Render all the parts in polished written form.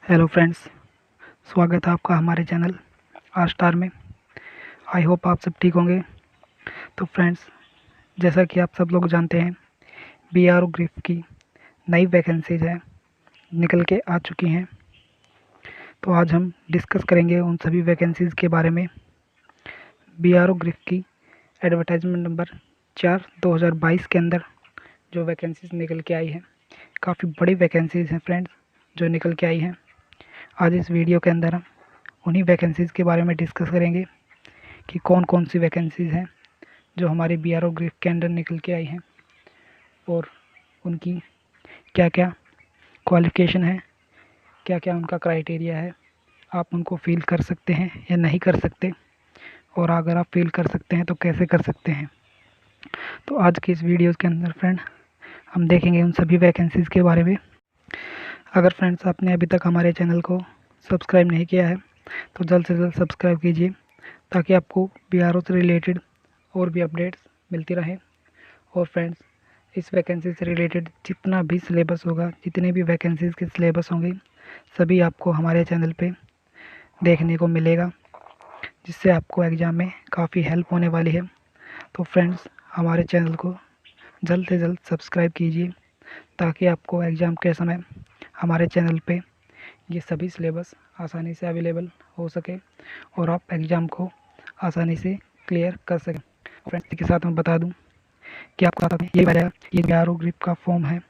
Hello friends, स्वागत है आपका हमारे चैनल आर स्टार में। आई होप आप सब ठीक होंगे। तो फ्रेंड्स, जैसा कि आप सब लोग जानते हैं, बीआरओ ग्रिफ की नई वैकेंसीज है निकल के आ चुकी हैं। तो आज हम डिस्कस करेंगे उन सभी वैकेंसीज़ के बारे में। बीआरओ ग्रिफ की एडवर्टाइजमेंट नंबर 4/2022 के अंदर जो वैकेंसीज निकल के आई है, काफ़ी बड़ी वैकेंसीज़ हैं फ्रेंड्स जो निकल के आई हैं। आज इस वीडियो के अंदर हम उन्हीं वैकेंसीज़ के बारे में डिस्कस करेंगे कि कौन कौन सी वैकेंसीज़ हैं जो हमारे बीआरओ ग्रिफ के अंदर निकल के आई हैं और उनकी क्या क्या क्वालिफ़िकेशन है, क्या क्या उनका क्राइटेरिया है। आप उनको फ़िल कर सकते हैं या नहीं कर सकते, और अगर आप फ़िल कर सकते हैं तो कैसे कर सकते हैं। तो आज की इस वीडियो के अंदर फ्रेंड हम देखेंगे उन सभी वैकेंसीज़ के बारे में। अगर फ्रेंड्स आपने अभी तक हमारे चैनल को सब्सक्राइब नहीं किया है तो जल्द से जल्द सब्सक्राइब कीजिए, ताकि आपको बीआरओ से रिलेटेड और भी अपडेट्स मिलती रहे। और फ्रेंड्स, इस वैकेंसी से रिलेटेड जितना भी सिलेबस होगा, जितने भी वैकेंसीज़ के सिलेबस होंगे, सभी आपको हमारे चैनल पे देखने को मिलेगा, जिससे आपको एग्ज़ाम में काफ़ी हेल्प होने वाली है। तो फ्रेंड्स, हमारे चैनल को जल्द से जल्द सब्सक्राइब कीजिए, ताकि आपको एग्ज़ाम के समय हमारे चैनल पे ये सभी सिलेबस आसानी से अवेलेबल हो सके और आप एग्ज़ाम को आसानी से क्लियर कर सकें। फ्रेंड्स, के साथ मैं बता दूं कि आपको ये बताया, ये बीआरओ ग्रिफ का फॉर्म है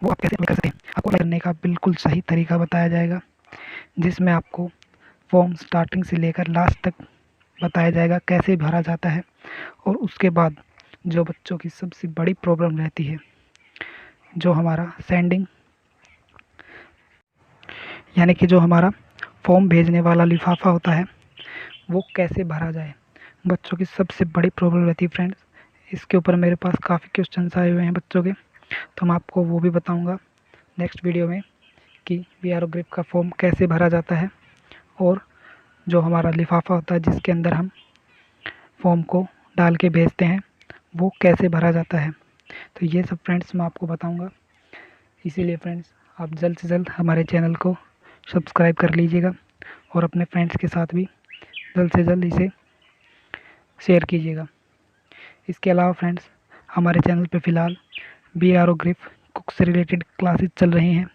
वो आप कैसे अप्लाई कर सकते हैं। आपको अप्लाई करने का बिल्कुल सही तरीका बताया जाएगा, जिसमें आपको फॉर्म स्टार्टिंग से लेकर लास्ट तक बताया जाएगा कैसे भरा जाता है। और उसके बाद जो बच्चों की सबसे बड़ी प्रॉब्लम रहती है, जो हमारा सेंडिंग यानी कि जो हमारा फॉर्म भेजने वाला लिफाफा होता है, वो कैसे भरा जाए, बच्चों की सबसे बड़ी प्रॉब्लम रहती है फ्रेंड्स। इसके ऊपर मेरे पास काफ़ी क्वेश्चंस आए हुए हैं बच्चों के, तो मैं आपको वो भी बताऊंगा नेक्स्ट वीडियो में कि बीआरओ ग्रिफ का फॉर्म कैसे भरा जाता है और जो हमारा लिफाफा होता है जिसके अंदर हम फॉर्म को डाल के भेजते हैं, वो कैसे भरा जाता है। तो ये सब फ्रेंड्स मैं आपको बताऊँगा। इसीलिए फ्रेंड्स, आप जल्द से जल्द हमारे चैनल को सब्सक्राइब कर लीजिएगा और अपने फ्रेंड्स के साथ भी जल्द से जल्द इसे शेयर कीजिएगा। इसके अलावा फ्रेंड्स, हमारे चैनल पे फ़िलहाल बीआरओ ग्रिफ कुक से रिलेटेड क्लासेस चल रही हैं।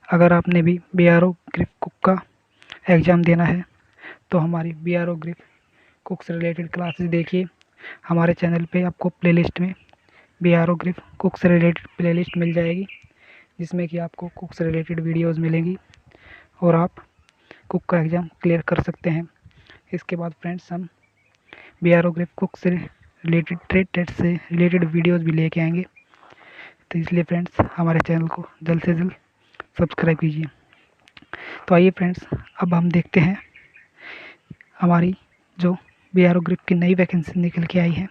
अगर आपने भी बीआरओ ग्रिफ कुक का एग्ज़ाम देना है तो हमारी बीआरओ ग्रिफ कुक से रिलेटेड क्लासेस देखिए। हमारे चैनल पे आपको प्लेलिस्ट में बीआरओ ग्रिफ कुक से रिलेटेड प्लेलिस्ट मिल जाएगी, जिसमें कि आपको कुक से रिलेटेड वीडियोज़ मिलेंगी और आप कुक का एग्ज़ाम क्लियर कर सकते हैं। इसके बाद फ्रेंड्स, हम बीआरओ ग्रिफ कुक से रिलेटेड ट्रेड टेस्ट से रिलेटेड वीडियोज़ भी लेके आएंगे। तो इसलिए फ्रेंड्स, हमारे चैनल को जल्द से जल्द सब्सक्राइब कीजिए। तो आइए फ्रेंड्स, अब हम देखते हैं हमारी जो बीआरओ ग्रिफ की नई वैकेंसी निकल के आई है,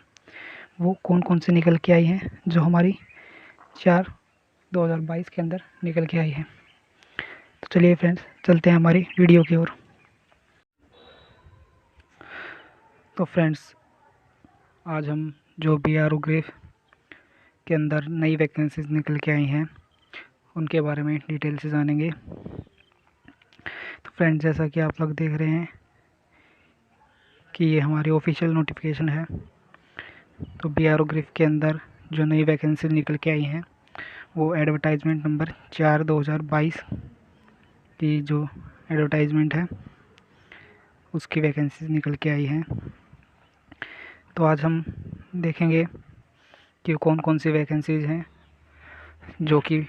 वो कौन कौन से निकल के आई हैं जो हमारी 4/2022 के अंदर निकल के आई है। तो चलिए फ्रेंड्स, चलते हैं हमारी वीडियो की ओर। तो फ्रेंड्स, आज हम जो बीआरओ ग्रिफ के अंदर नई वैकेंसीज निकल के आई हैं उनके बारे में डिटेल से जानेंगे। तो फ्रेंड्स, जैसा कि आप लोग देख रहे हैं कि ये हमारी ऑफिशियल नोटिफिकेशन है। तो बीआरओ ग्रिफ के अंदर जो नई वैकेंसी निकल के आई हैं, वो एडवर्टाइजमेंट नंबर 4/2022 की जो एडवर्टाइजमेंट है उसकी वैकेंसीज निकल के आई हैं। तो आज हम देखेंगे कि कौन कौन सी वैकेंसीज हैं जो कि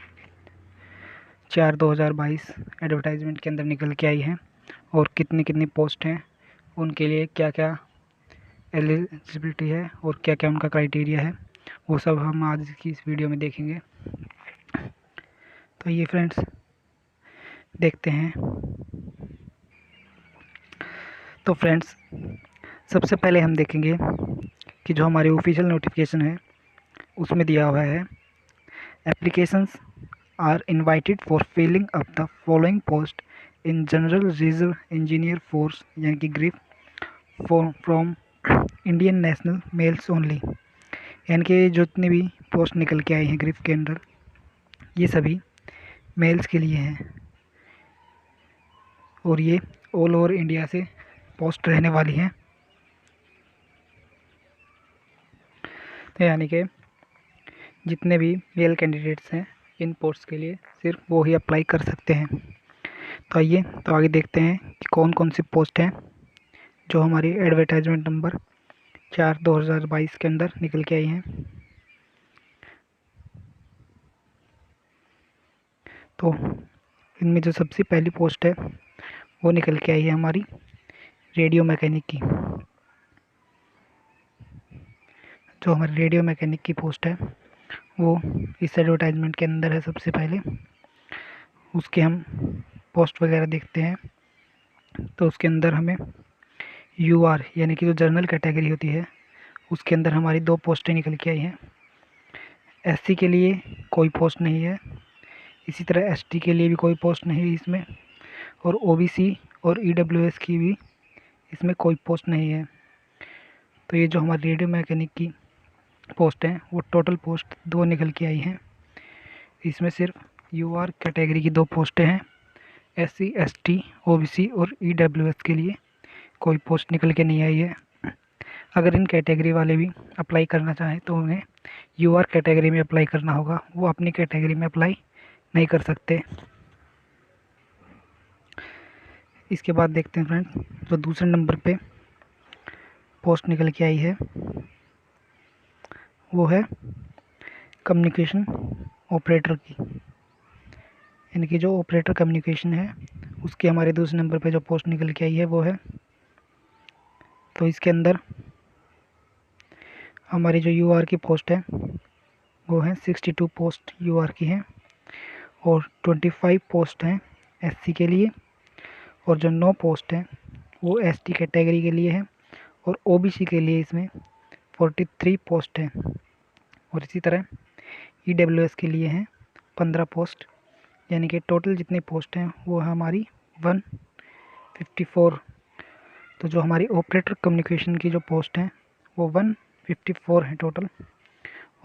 4/2022 एडवर्टाइजमेंट के अंदर निकल के आई हैं, और कितनी कितनी पोस्ट हैं, उनके लिए क्या क्या एलिजिबिलिटी है और क्या क्या उनका क्राइटेरिया है, वो सब हम आज की इस वीडियो में देखेंगे। तो ये फ्रेंड्स, देखते हैं। तो फ्रेंड्स, सबसे पहले हम देखेंगे कि जो हमारी ऑफिशियल नोटिफिकेशन है उसमें दिया हुआ है, applications are invited for filling up the following post in General Reserve Engineer Force यानी कि GREF from Indian national males only. यानी कि जितनी भी पोस्ट निकल के आई हैं ग्रिफ के अंदर, ये सभी मेल्स के लिए हैं। और ये ऑल ओवर इंडिया से पोस्ट रहने वाली हैं। तो यानी कि जितने भी मेल कैंडिडेट्स हैं इन पोस्ट के लिए सिर्फ वो ही अप्लाई कर सकते हैं। तो आइए तो आगे देखते हैं कि कौन कौन सी पोस्ट हैं जो हमारी एडवर्टाइजमेंट नंबर 4/2022 के अंदर निकल के आई हैं। तो इनमें जो सबसे पहली पोस्ट है वो निकल के आई है हमारी रेडियो मैकेनिक की। जो हमारी रेडियो मैकेनिक की पोस्ट है वो इस एडवर्टाइजमेंट के अंदर है सबसे पहले। उसके हम पोस्ट वगैरह देखते हैं तो उसके अंदर हमें यूआर यानी कि जो जर्नल कैटेगरी होती है उसके अंदर हमारी 2 पोस्टें निकल के आई हैं। एससी के लिए कोई पोस्ट नहीं है, इसी तरह एसटी के लिए भी कोई पोस्ट नहीं है इसमें, और ओबीसी और ईडब्ल्यूएस की भी इसमें कोई पोस्ट नहीं है। तो ये जो हमारी रेडियो मैकेनिक की पोस्ट हैं वो टोटल पोस्ट 2 निकल के आई हैं। इसमें सिर्फ यूआर कैटेगरी की 2 पोस्टें हैं। एससी, एसटी, ओबीसी और ईडब्ल्यूएस के लिए कोई पोस्ट निकल के नहीं आई है। अगर इन कैटेगरी वाले भी अप्लाई करना चाहें तो उन्हें यूआर कैटेगरी में अप्लाई करना होगा, वो अपनी कैटेगरी में अप्लाई नहीं कर सकते। इसके बाद देखते हैं फ्रेंड्स जो दूसरे नंबर पे पोस्ट निकल के आई है वो है कम्युनिकेशन ऑपरेटर की। यानी कि जो ऑपरेटर कम्युनिकेशन है उसके हमारे दूसरे नंबर पे जो पोस्ट निकल के आई है वो है। तो इसके अंदर हमारी जो यूआर की पोस्ट है वो है 62 पोस्ट यूआर की हैं और 25 पोस्ट हैं एससी के लिए, और जो 9 पोस्ट हैं वो एसटी कैटेगरी के लिए हैं, और ओबीसी के लिए इसमें 43 पोस्ट हैं, और इसी तरह ईडब्ल्यूएस के लिए हैं 15 पोस्ट। यानी कि टोटल जितनी पोस्ट हैं वो है हमारी 154। तो जो हमारी ऑपरेटर कम्युनिकेशन की जो पोस्ट हैं वो 154 हैं टोटल,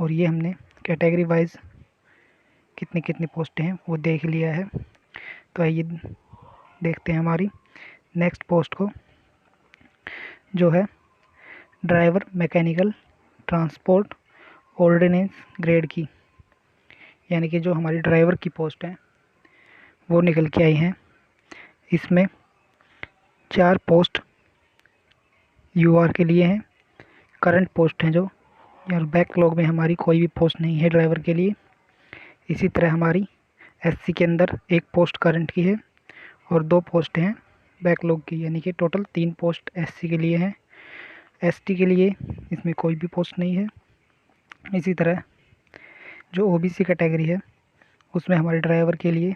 और ये हमने कैटेगरी वाइज कितनी कितनी पोस्टें हैं वो देख लिया है। तो आइए देखते हैं हमारी नेक्स्ट पोस्ट को, जो है driver mechanical transport ordnance grade की। यानी कि जो हमारी ड्राइवर की पोस्ट है वो निकल के आई हैं। इसमें 4 पोस्ट यूआर के लिए हैं, करंट पोस्ट हैं जो, यार बैकलॉग में हमारी कोई भी पोस्ट नहीं है ड्राइवर के लिए। इसी तरह हमारी एससी के अंदर 1 पोस्ट करंट की है और 2 पोस्ट हैं बैकलॉग की, यानी कि टोटल 3 पोस्ट एससी के लिए हैं। एसटी के लिए इसमें कोई भी पोस्ट नहीं है। इसी तरह जो ओबीसी कैटेगरी है उसमें हमारे ड्राइवर के लिए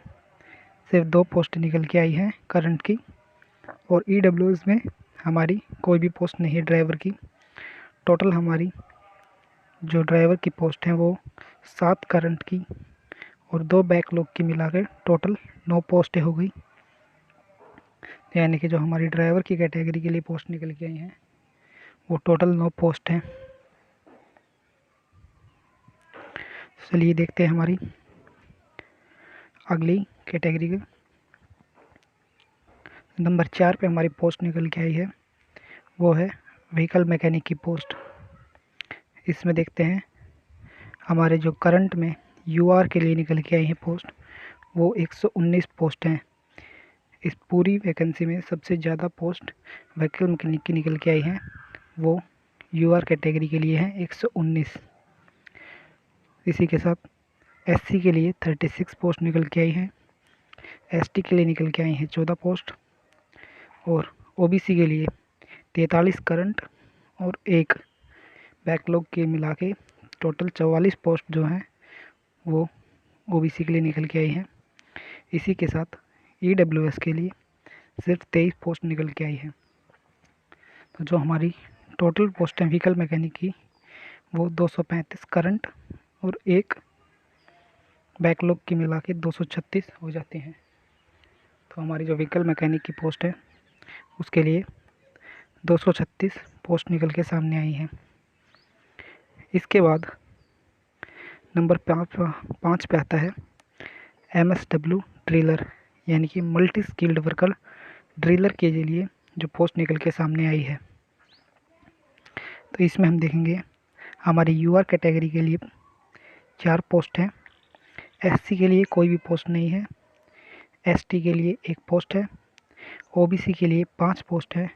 सिर्फ 2 पोस्ट निकल के आई हैं करंट की, और ईडब्ल्यूएस में हमारी कोई भी पोस्ट नहीं है ड्राइवर की। टोटल हमारी जो ड्राइवर की पोस्ट हैं वो 7 करंट की और 2 बैकलॉग की मिलाकर टोटल 9 पोस्टें हो गई। यानी कि जो हमारी ड्राइवर की कैटेगरी के लिए पोस्ट निकल के आई हैं वो टोटल 9 पोस्ट हैं। चलिए देखते हैं हमारी अगली कैटेगरी के नंबर 4 पे हमारी पोस्ट निकल के आई है, वो है व्हीकल मैकेनिक की पोस्ट। इसमें देखते हैं हमारे जो करंट में यूआर के लिए निकल के आई है पोस्ट वो 119 पोस्ट हैं। इस पूरी वैकेंसी में सबसे ज़्यादा पोस्ट व्हीकल मैकेनिक की निकल के आई हैं, वो यूआर कैटेगरी के लिए हैं 119। इसी के साथ एससी के लिए 36 पोस्ट निकल के आई हैं, एसटी के लिए निकल के आई हैं 14 पोस्ट, और ओबीसी के लिए 43 करंट और 1 बैकलॉग के मिला के टोटल 44 पोस्ट जो हैं वो ओबीसी के लिए निकल के आई हैं। इसी के साथ ईडब्ल्यूएस के लिए सिर्फ 23 पोस्ट निकल के आई हैं। तो जो हमारी टोटल पोस्ट है व्हीकल मैकेनिक की वो 235 करंट और 1 बैकलॉग की मिला के 236 हो जाते हैं। तो हमारी जो व्हीकल मैकेनिक की पोस्ट है उसके लिए 236 पोस्ट निकल के सामने आई हैं। इसके बाद नंबर 5 पे आता है एमएसडब्ल्यू ड्रिलर, यानी कि मल्टी स्किल्ड वर्कर ड्रिलर के लिए जो पोस्ट निकल के सामने आई है, तो इसमें हम देखेंगे हमारी यूआर कैटेगरी के लिए 4 पोस्ट हैं। एससी के लिए कोई भी पोस्ट नहीं है। एसटी के लिए 1 पोस्ट है। ओबीसी के लिए 5 पोस्ट है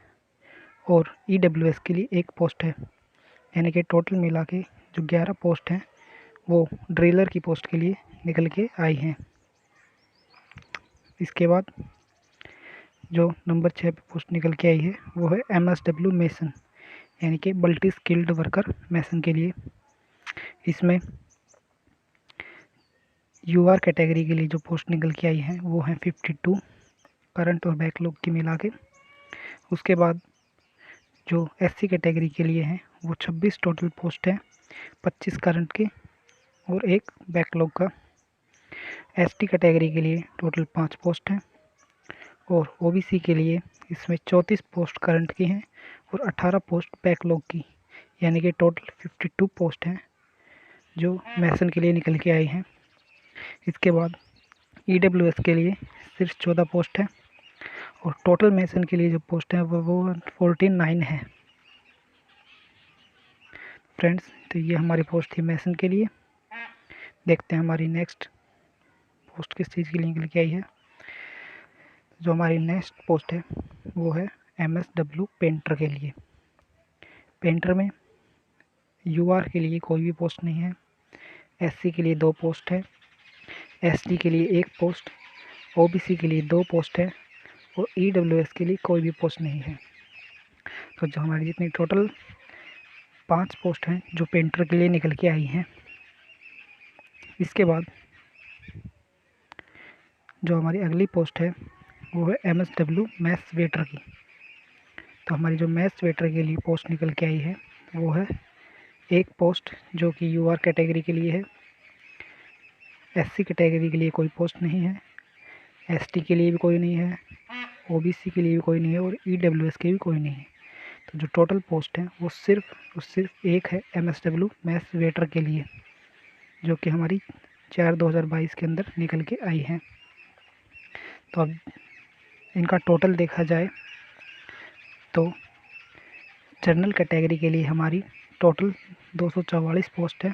और ईडब्ल्यूएस के लिए 1 पोस्ट है। यानी कि टोटल मिला के जो 11 पोस्ट हैं वो ड्रिलर की पोस्ट के लिए निकल के आई हैं। इसके बाद जो नंबर 6 पे पोस्ट निकल के आई है वो है MSW मेसन, यानी कि मल्टी स्किल्ड वर्कर मेसन के लिए। इसमें यूआर कैटेगरी के लिए जो पोस्ट निकल के आई हैं वो हैं 52 करंट और बैकलॉग की मिला के। उसके बाद जो एससी कैटेगरी के लिए हैं वो 26 टोटल पोस्ट है, 25 करंट के और 1 बैकलॉग का। एसटी कैटेगरी के लिए टोटल 5 पोस्ट हैं और ओबीसी के लिए इसमें 34 पोस्ट करंट की हैं और 18 पोस्ट बैकलॉग की, यानी कि टोटल 52 पोस्ट हैं जो मैसन के लिए निकल के आई हैं। इसके बाद ईडब्ल्यूएस के लिए सिर्फ 14 पोस्ट है और टोटल मैसन के लिए जो पोस्ट है वो 49 है। फ्रेंड्स, तो ये हमारी पोस्ट थी मैसन के लिए। देखते हैं हमारी नेक्स्ट पोस्ट किस चीज़ के लिए निकल के आई है। जो हमारी नेक्स्ट पोस्ट है वो है MSW पेंटर के लिए। पेंटर में यूआर के लिए कोई भी पोस्ट नहीं है। एससी के लिए 2 पोस्ट है। एसटी के लिए 1 पोस्ट, ओबीसी के लिए 2 पोस्ट है और ईडब्ल्यूएस के लिए कोई भी पोस्ट नहीं है। तो जो हमारी जितनी टोटल 5 पोस्ट हैं जो पेंटर के लिए निकल के आई हैं। इसके बाद जो हमारी अगली पोस्ट है वो है MSW मैथ्स वेटर की। तो हमारी जो मैथ्स वेटर के लिए पोस्ट निकल के आई है वो है 1 पोस्ट जो कि यूआर कैटेगरी के लिए है। एससी कैटेगरी के लिए कोई पोस्ट नहीं है। एसटी के लिए भी कोई नहीं है। ओबीसी के लिए भी कोई नहीं है और ईडब्ल्यूएस के भी कोई नहीं है। तो जो टोटल पोस्ट है वो सिर्फ 1 है MSW मैथ्स वेटर के लिए, जो कि हमारी 4/2022 के अंदर निकल के आई हैं। तो अब इनका टोटल देखा जाए तो जनरल कैटेगरी के लिए हमारी टोटल 244 पोस्ट है।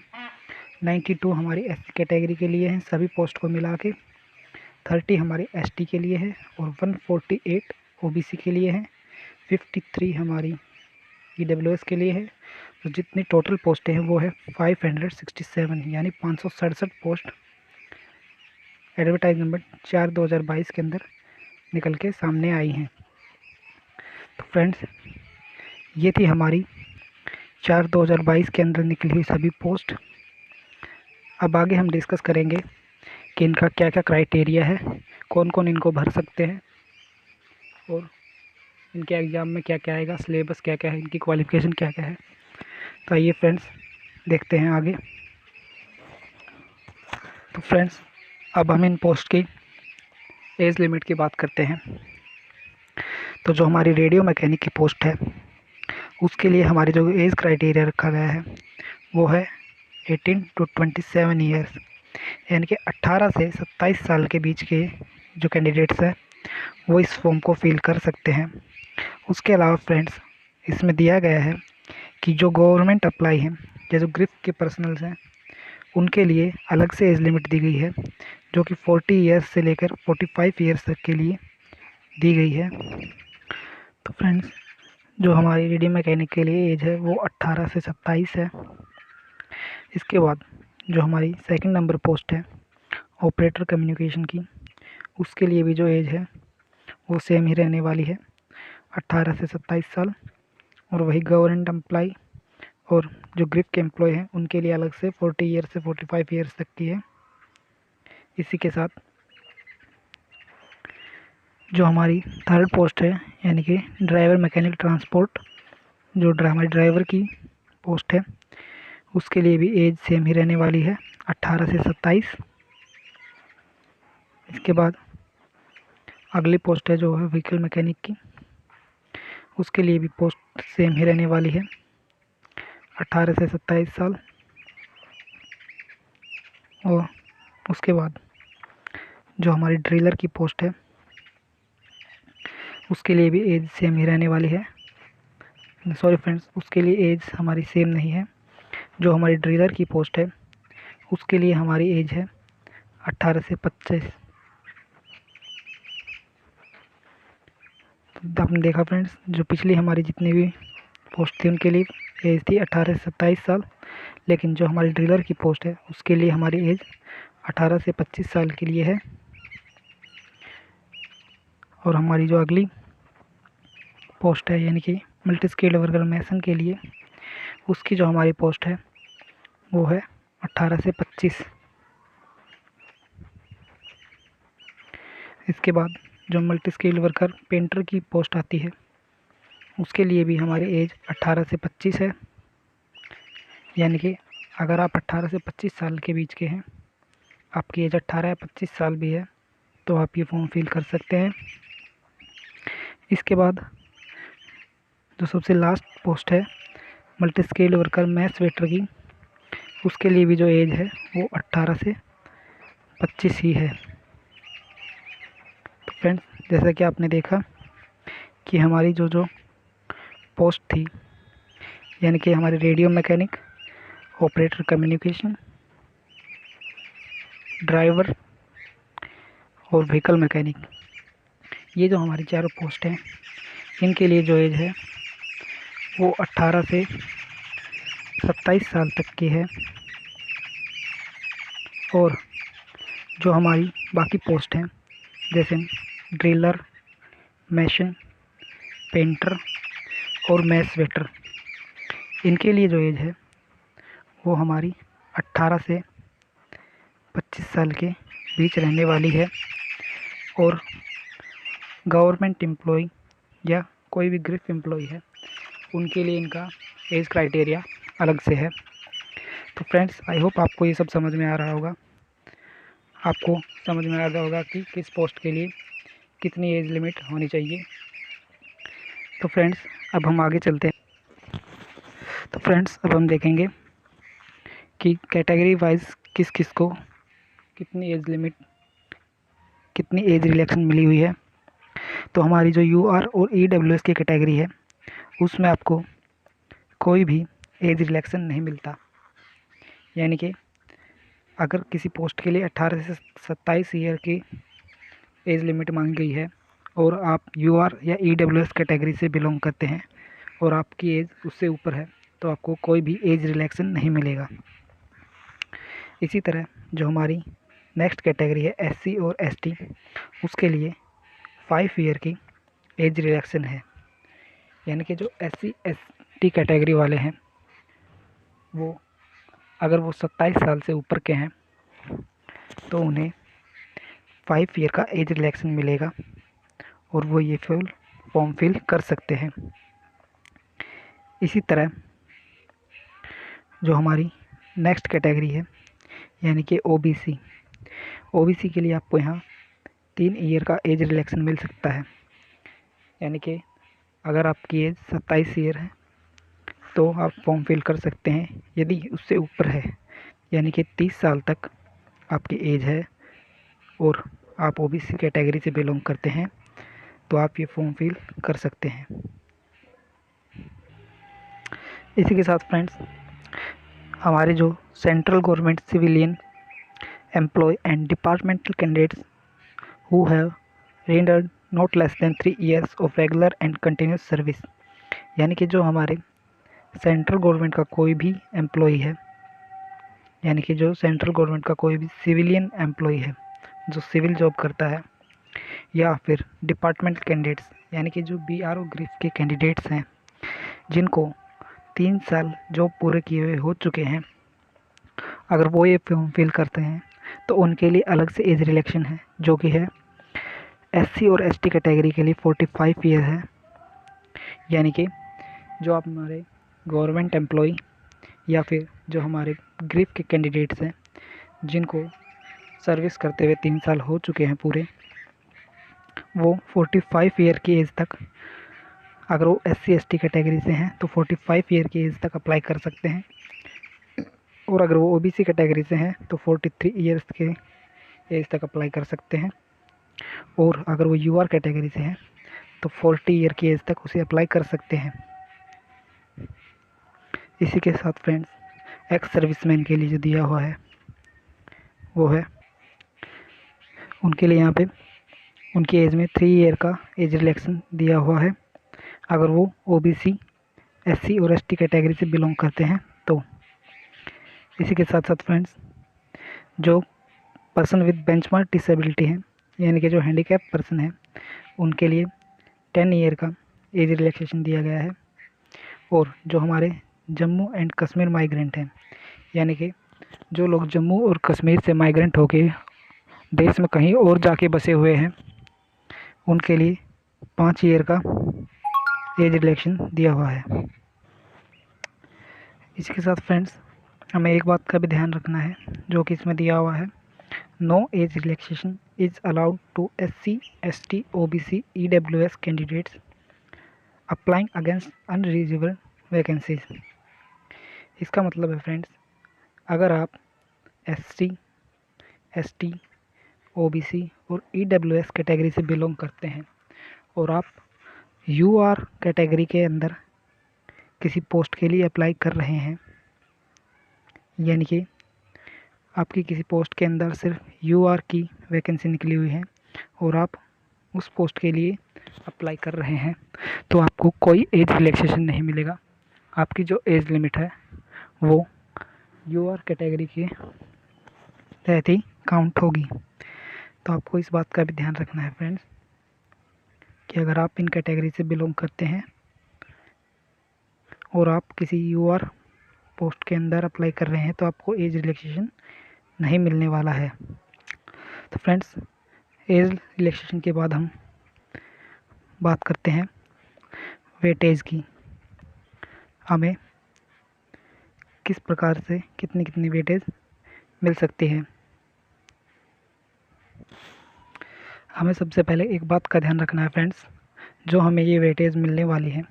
92 हमारी एससी कैटेगरी के लिए हैं सभी पोस्ट को मिला के। 30 हमारी एसटी के लिए है और 148 ओबीसी के लिए है। 53 हमारी ईडब्ल्यूएस के लिए है। तो जितनी टोटल पोस्टें हैं वो है 567, यानी 567 पोस्ट एडवर्टाइज नंबर 4/2022 के अंदर निकल के सामने आई हैं। तो फ्रेंड्स, ये थी हमारी 4/2022 के अंदर निकली हुई सभी पोस्ट। अब आगे हम डिस्कस करेंगे कि इनका क्या क्या क्राइटेरिया है, कौन कौन इनको भर सकते हैं और इनके एग्ज़ाम में क्या क्या आएगा, सिलेबस क्या क्या है, इनकी क्वालिफ़िकेशन क्या क्या है। तो आइए फ्रेंड्स देखते हैं आगे। तो फ्रेंड्स, अब हम इन पोस्ट की एज लिमिट की बात करते हैं। तो जो हमारी रेडियो मैकेनिक की पोस्ट है उसके लिए हमारी जो एज क्राइटेरिया रखा गया है वो है 18 to 27 ईयर्स, यानी कि 18 से 27 साल के बीच के जो कैंडिडेट्स हैं वो इस फॉर्म को फिल कर सकते हैं। उसके अलावा फ्रेंड्स, इसमें दिया गया है कि जो गवर्नमेंट अप्लाई हैं या जो ग्रिफ के पर्सनल्स हैं उनके लिए अलग से एज लिमिट दी गई है, जो कि 40 ईयर्स से लेकर 45 ईयर्स तक के लिए दी गई है। तो फ्रेंड्स, जो हमारी रेडियो मैकेनिक के लिए एज है वो 18 से 27 है। इसके बाद जो हमारी सेकंड नंबर पोस्ट है ऑपरेटर कम्युनिकेशन की, उसके लिए भी जो एज है वो सेम ही रहने वाली है, 18 से 27 साल। और वही गवर्नमेंट एम्प्लॉय और जो ग्रिफ के एम्प्लॉय हैं उनके लिए अलग से 40 ईयर्स से 45 ईयर्स तक की है। इसी के साथ जो हमारी थर्ड पोस्ट है यानी कि ड्राइवर मैकेनिक ट्रांसपोर्ट, जो हमारी ड्राइवर की पोस्ट है उसके लिए भी एज सेम ही रहने वाली है, 18 से 27। इसके बाद अगली पोस्ट है जो है व्हीकल मैकेनिक की, उसके लिए भी पोस्ट सेम ही रहने वाली है, 18 से 27 साल। और उसके बाद जो हमारी ड्रिलर की पोस्ट है उसके लिए भी एज सेम ही रहने वाली है। सॉरी फ्रेंड्स, उसके लिए एज हमारी सेम नहीं है। जो हमारी ड्रिलर की पोस्ट है उसके लिए हमारी एज है 18 से 25। तो आपने देखा फ्रेंड्स, जो पिछली हमारी जितनी भी पोस्ट थी उनके लिए एज थी 18 से 27 साल, लेकिन जो हमारी ड्रिलर की पोस्ट है उसके लिए हमारी एज 18 से 25 साल के लिए है। और हमारी जो अगली पोस्ट है यानी कि मल्टी स्किल्ड वर्कर मैसन के लिए, उसकी जो हमारी पोस्ट है वो है 18 से 25। इसके बाद जो मल्टी स्किल्ड वर्कर पेंटर की पोस्ट आती है उसके लिए भी हमारी एज 18 से 25 है। यानी कि अगर आप 18 से 25 साल के बीच के हैं, आपकी एज 18 या 25 साल भी है, तो आप ये फॉर्म फिल कर सकते हैं। इसके बाद जो सबसे लास्ट पोस्ट है multi skilled worker mess waiter की, उसके लिए भी जो एज है वो 18 से 25 ही है। तो फ्रेंड्स, जैसा कि आपने देखा कि हमारी जो जो पोस्ट थी, यानी कि हमारे radio mechanic, operator communication, driver और व्हीकल मैकेनिक, ये जो हमारी चारों पोस्ट हैं इनके लिए जो एज है वो 18 से 27 साल तक की है। और जो हमारी बाकी पोस्ट हैं जैसे ड्रिलर, मैशन, पेंटर और मैस वेटर, इनके लिए जो एज है वो हमारी 18 से 25 साल के बीच रहने वाली है। और गवर्नमेंट एम्प्लॉय या कोई भी ग्रिफ एम्प्लॉय है उनके लिए इनका एज क्राइटेरिया अलग से है। तो फ्रेंड्स, आई होप आपको ये सब समझ में आ रहा होगा। आपको समझ में आ रहा होगा कि किस पोस्ट के लिए कितनी एज लिमिट होनी चाहिए। तो फ्रेंड्स, अब हम आगे चलते हैं। तो फ्रेंड्स, अब हम देखेंगे कि कैटेगरी वाइज किस किस को कितनी एज लिमिट, कितनी एज रिलैक्सेशन मिली हुई है। तो हमारी जो यूआर और ईडब्ल्यूएस की कैटेगरी है उसमें आपको कोई भी एज रिलैक्सेशन नहीं मिलता। यानी कि अगर किसी पोस्ट के लिए 18 से 27 ईयर की एज लिमिट मांगी गई है और आप यूआर या ईडब्ल्यूएस कैटेगरी से बिलोंग करते हैं और आपकी एज उससे ऊपर है, तो आपको कोई भी एज रिलैक्सेशन नहीं मिलेगा। इसी तरह जो हमारी नेक्स्ट कैटेगरी है एससी और एसटी, उसके लिए 5 ईयर की एज रिलैक्सेशन है। यानी कि जो एससी एसटी कैटेगरी वाले हैं वो अगर वो 27 साल से ऊपर के हैं तो उन्हें 5 ईयर का एज रिलैक्सेशन मिलेगा और वो ये फॉर्म फिल कर सकते हैं। इसी तरह जो हमारी नेक्स्ट कैटेगरी है यानी कि ओबीसी, ओबीसी के लिए आपको यहाँ 3 ईयर का एज रिलैक्सेशन मिल सकता है। यानी कि अगर आपकी एज 27 ईयर है तो आप फॉर्म फिल कर सकते हैं। यदि उससे ऊपर है यानी कि 30 साल तक आपकी एज है और आप ओबीसी कैटेगरी से बिलोंग करते हैं तो आप ये फॉर्म फिल कर सकते हैं। इसी के साथ फ्रेंड्स, हमारे जो central government civilian employ and departmental candidates who have rendered not less than 3 years of regular and continuous service, यानी कि जो हमारे सेंट्रल गवर्नमेंट का कोई भी एम्प्लॉय है, यानी कि जो सेंट्रल गवर्नमेंट का कोई भी सिविलियन एम्प्लॉय है जो सिविल जॉब करता है, या फिर डिपार्टमेंट कैंडिडेट्स यानी कि जो बीआरओ ग्रिफ के कैंडिडेट्स हैं जिनको 3 साल जॉब पूरे किए हुए हो चुके हैं, अगर वो ये फॉर्म फिल करते हैं तो उनके लिए अलग से एज रिलैक्सेशन है जो कि है एससी और एसटी कैटेगरी के लिए 45 ईयर है। यानी कि जो आप हमारे गवर्नमेंट एम्प्लॉय या फिर जो हमारे ग्रिफ के कैंडिडेट्स हैं जिनको सर्विस करते हुए 3 साल हो चुके हैं पूरे, वो 45 ईयर की एज तक, अगर वो एससी एसटी कैटेगरी से हैं तो 45 ईयर की एज तक अप्लाई कर सकते हैं। और अगर वो ओबीसी कैटेगरी से हैं तो 43 ईयर्स के एज तक अप्लाई कर सकते हैं। और अगर वो यूआर कैटेगरी से हैं तो 40 ईयर की एज तक उसे अप्लाई कर सकते हैं। इसी के साथ फ्रेंड्स एक्स सर्विसमैन के लिए जो दिया हुआ है वो है, उनके लिए यहाँ पे उनकी एज में 3 ईयर का एज रिलैक्सेशन दिया हुआ है अगर वो ओबीसी, एससी और एसटी कैटेगरी से बिलोंग करते हैं तो। इसी के साथ साथ फ्रेंड्स जो पर्सन विद बेंचमार्क डिसेबिलिटी है, यानी कि जो हैंडीकैप पर्सन है, उनके लिए 10 ईयर का एज रिलैक्सेशन दिया गया है। और जो हमारे जम्मू एंड कश्मीर माइग्रेंट हैं, यानी कि जो लोग जम्मू और कश्मीर से माइग्रेंट होके देश में कहीं और जाके बसे हुए हैं, उनके लिए 5 ईयर का एज रिलैक्सेशन दिया हुआ है। इसके साथ फ्रेंड्स हमें एक बात का भी ध्यान रखना है जो कि इसमें दिया हुआ है, no age relaxation is allowed to SC, ST, OBC, EWS candidates applying against unreleasable vacancies. इसका मतलब है फ्रेंड्स, अगर आप एससी, एसटी, ओबीसी और ईडब्ल्यूएस कैटेगरी से बिलोंग करते हैं और आप यूआर कैटेगरी के अंदर किसी पोस्ट के लिए अप्लाई कर रहे हैं, यानी कि आपकी किसी पोस्ट के अंदर सिर्फ यूआर की वैकेंसी निकली हुई है और आप उस पोस्ट के लिए अप्लाई कर रहे हैं, तो आपको कोई एज रिलैक्सेशन नहीं मिलेगा। आपकी जो एज लिमिट है वो यूआर कैटेगरी के तहत ही काउंट होगी। तो आपको इस बात का भी ध्यान रखना है फ्रेंड्स कि अगर आप इन कैटेगरी से बिलोंग करते हैं और आप किसी यूआर पोस्ट के अंदर अप्लाई कर रहे हैं तो आपको एज रिलैक्सेशन नहीं मिलने वाला है। तो फ्रेंड्स एज रिलैक्सेशन के बाद हम बात करते हैं वेटेज की। हमें किस प्रकार से कितनी कितनी वेटेज मिल सकती है। हमें सबसे पहले एक बात का ध्यान रखना है फ्रेंड्स, जो हमें ये वेटेज मिलने वाली है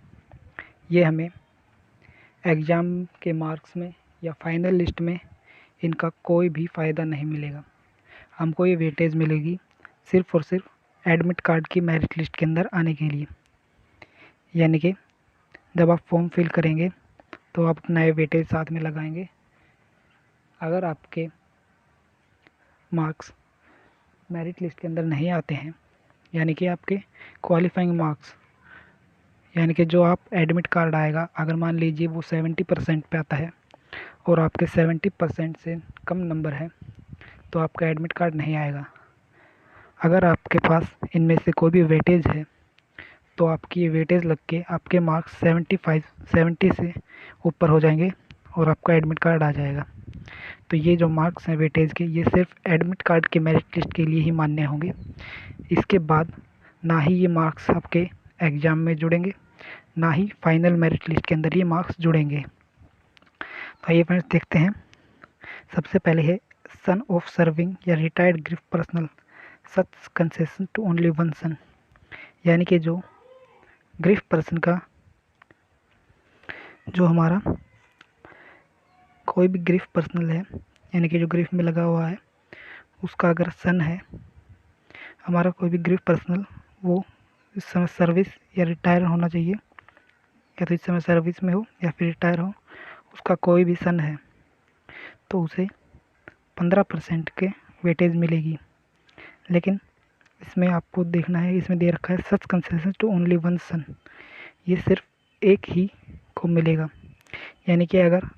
ये हमें एग्ज़ाम के मार्क्स में या फाइनल लिस्ट में इनका कोई भी फ़ायदा नहीं मिलेगा। हमको ये वेटेज मिलेगी सिर्फ़ और सिर्फ एडमिट कार्ड की मेरिट लिस्ट के अंदर आने के लिए, यानी कि जब आप फॉर्म फिल करेंगे तो आप अपना ये वेटेज साथ में लगाएंगे। अगर आपके मार्क्स मेरिट लिस्ट के अंदर नहीं आते हैं, यानी कि आपके क्वालिफाइंग मार्क्स, यानी कि जो आप एडमिट कार्ड आएगा, अगर मान लीजिए वो 70% पे आता है और आपके 70% से कम नंबर है तो आपका एडमिट कार्ड नहीं आएगा। अगर आपके पास इनमें से कोई भी वेटेज है तो आपकी ये वेटेज लग के आपके मार्क्स 70 से ऊपर हो जाएंगे और आपका एडमिट कार्ड आ जाएगा। तो ये जो मार्क्स हैं वेटेज के, ये सिर्फ एडमिट कार्ड के मेरिट लिस्ट के लिए ही मान्य होंगे। इसके बाद ना ही ये मार्क्स आपके एग्ज़ाम में जुड़ेंगे, ना ही फाइनल मेरिट लिस्ट के अंदर ये मार्क्स जुड़ेंगे। तो आइए फ्रेंड्स देखते हैं। सबसे पहले है सन ऑफ सर्विंग या retired grief personnel such concession to only one son, यानी कि जो ग्रीफ पर्सन का, जो हमारा कोई भी ग्रीफ पर्सनल है, यानी कि जो ग्रीफ में लगा हुआ है, उसका अगर सन है, हमारा कोई भी ग्रीफ पर्सनल, वो इस समय सर्विस या रिटायर होना चाहिए, या तो इस समय सर्विस में हो या फिर रिटायर हो, उसका कोई भी सन है तो उसे 15% के वेटेज मिलेगी। लेकिन इसमें आपको देखना है, इसमें दे रखा है सच कंसेशन टू ओनली वन सन, ये सिर्फ एक ही को मिलेगा। यानी कि अगर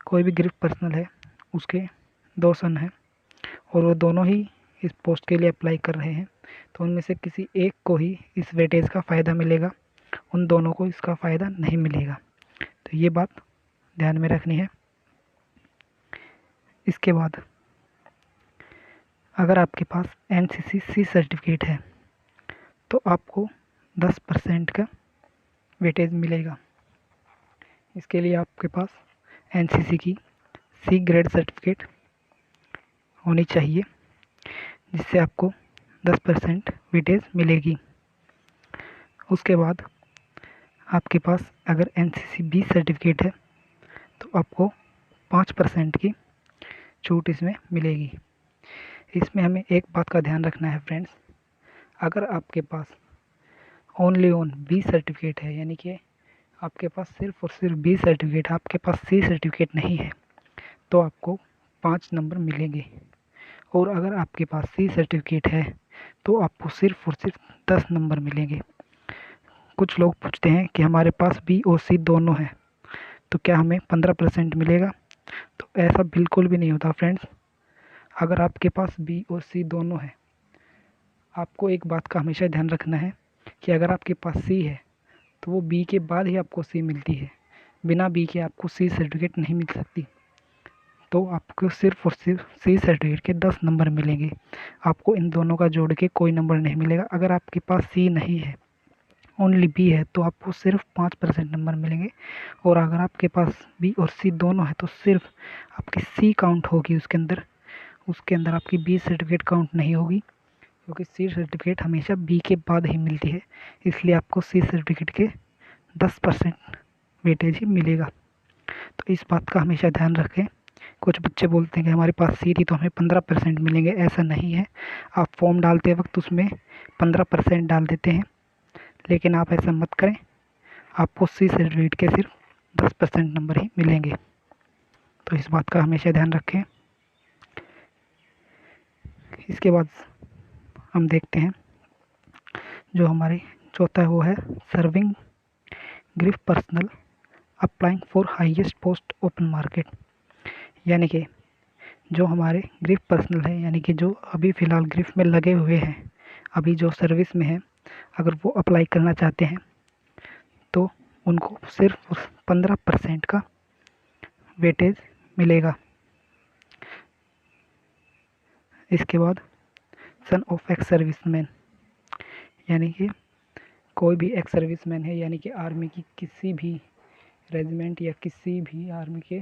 कोई भी ग्रीफ पर्सनल है, उसके 2 सन हैं और वो दोनों ही इस पोस्ट के लिए अप्लाई कर रहे हैं, तो उनमें से किसी एक को ही इस वेटेज का फ़ायदा मिलेगा, उन दोनों को इसका फ़ायदा नहीं मिलेगा। तो ये बात ध्यान में रखनी है। इसके बाद अगर आपके पास एनसीसी सर्टिफिकेट है तो आपको 10% का वेटेज मिलेगा। इसके लिए आपके पास एनसीसी की सी ग्रेड सर्टिफिकेट होनी चाहिए, जिससे आपको 10% वेटेज मिलेगी। उसके बाद आपके पास अगर एनसीसी बी सर्टिफिकेट है तो आपको 5% की छूट इसमें मिलेगी। इसमें हमें एक बात का ध्यान रखना है फ्रेंड्स, अगर आपके पास ओनली ऑन बी सर्टिफिकेट है, यानी कि आपके पास सिर्फ और सिर्फ बी सर्टिफिकेट, आपके पास सी सर्टिफिकेट नहीं है, तो आपको 5 नंबर मिलेंगे। और अगर आपके पास सी सर्टिफिकेट है तो आपको सिर्फ और सिर्फ 10 नंबर मिलेंगे। कुछ लोग पूछते हैं कि हमारे पास बी और सी दोनों है तो क्या हमें 15% मिलेगा? तो ऐसा बिल्कुल भी नहीं होता फ्रेंड्स। अगर आपके पास बी और सी दोनों है, आपको एक बात का हमेशा ध्यान रखना है कि अगर आपके पास सी है तो वो बी के बाद ही आपको सी मिलती है, बिना बी के आपको सी सर्टिफिकेट नहीं मिल सकती। तो आपको सिर्फ और सिर्फ सी सर्टिफिकेट के 10 नंबर मिलेंगे, आपको इन दोनों का जोड़ के कोई नंबर नहीं मिलेगा। अगर आपके पास सी नहीं है, ओनली बी है, तो आपको सिर्फ 5% नंबर मिलेंगे। और अगर आपके पास बी और सी दोनों है तो सिर्फ आपकी सी काउंट होगी उसके अंदर आपकी बी सर्टिफिकेट काउंट नहीं होगी, क्योंकि सी सर्टिफिकेट हमेशा बी के बाद ही मिलती है, इसलिए आपको सी सर्टिफिकेट के 10% वेटेज ही मिलेगा। तो इस बात का हमेशा ध्यान रखें। कुछ बच्चे बोलते हैं कि हमारे पास सी थी तो हमें 15% मिलेंगे, ऐसा नहीं है। आप फॉर्म डालते वक्त उसमें 15% डाल देते हैं, लेकिन आप ऐसा मत करें, आपको सी सर्टिफिकेट के सिर्फ 10% नंबर ही मिलेंगे। तो इस बात का हमेशा ध्यान रखें। इसके बाद हम देखते हैं जो हमारी चौथा है वो है serving grief personal applying for highest post open market. यानी कि जो हमारे ग्रीफ पर्सनल है, यानी कि जो अभी फ़िलहाल ग्रीफ में लगे हुए हैं, अभी जो सर्विस में है, अगर वो अप्लाई करना चाहते हैं तो उनको सिर्फ 15% का वेटेज मिलेगा। इसके बाद सन ऑफ एक्स सर्विसमैन, यानी कि कोई भी एक्स सर्विसमैन है, यानी कि आर्मी की किसी भी रेजिमेंट या किसी भी आर्मी के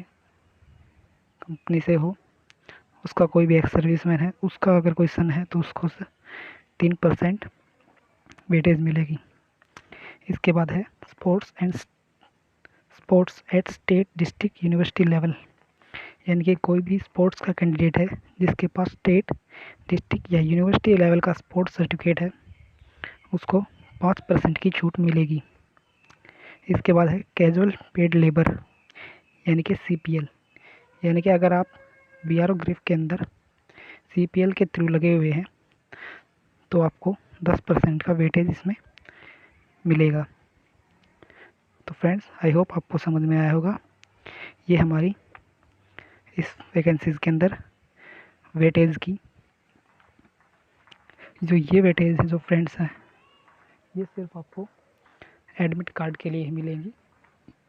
कंपनी से हो, उसका कोई भी एक्स सर्विसमैन है, उसका अगर कोई सन है तो उसको 3% वेटेज मिलेगी। इसके बाद है sports at state district university level, यानी कि कोई भी स्पोर्ट्स का कैंडिडेट है जिसके पास स्टेट डिस्ट्रिक्ट या यूनिवर्सिटी लेवल का स्पोर्ट्स सर्टिफिकेट है, उसको 5% की छूट मिलेगी। इसके बाद है कैजुअल पेड लेबर, यानी कि CPL, यानी कि अगर आप BRO ग्रिफ के अंदर CPL के थ्रू लगे हुए हैं तो आपको 10% का वेटेज इसमें मिलेगा। तो फ्रेंड्स, आई होप आपको समझ में आया होगा। ये हमारी इस वैकेंसीज़ के अंदर वेटेज की जो ये वेटेज है जो फ्रेंड्स हैं, ये सिर्फ आपको एडमिट कार्ड के लिए ही मिलेंगी।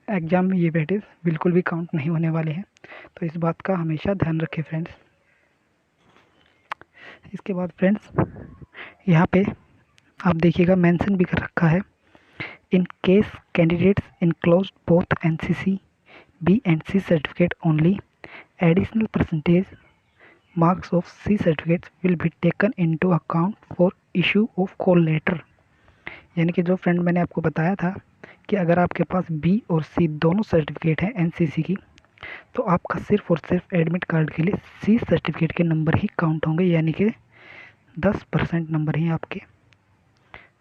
एग्ज़ाम में ये वेटेज बिल्कुल भी काउंट नहीं होने वाले हैं, तो इस बात का हमेशा ध्यान रखें फ्रेंड्स। इसके बाद फ्रेंड्स यहाँ पे आप देखिएगा मेंशन भी कर रखा है, in case candidates enclose both NCC B and C certificate only, additional percentage marks of C certificates will be taken into account for issue of call letter। यानी कि जो फ्रेंड मैंने आपको बताया था कि अगर आपके पास B और C दोनों सर्टिफिकेट हैं NCC की, तो आपका सिर्फ और सिर्फ एडमिट कार्ड के लिए C सर्टिफिकेट के नंबर ही काउंट होंगे, यानी कि 10% नंबर ही आपके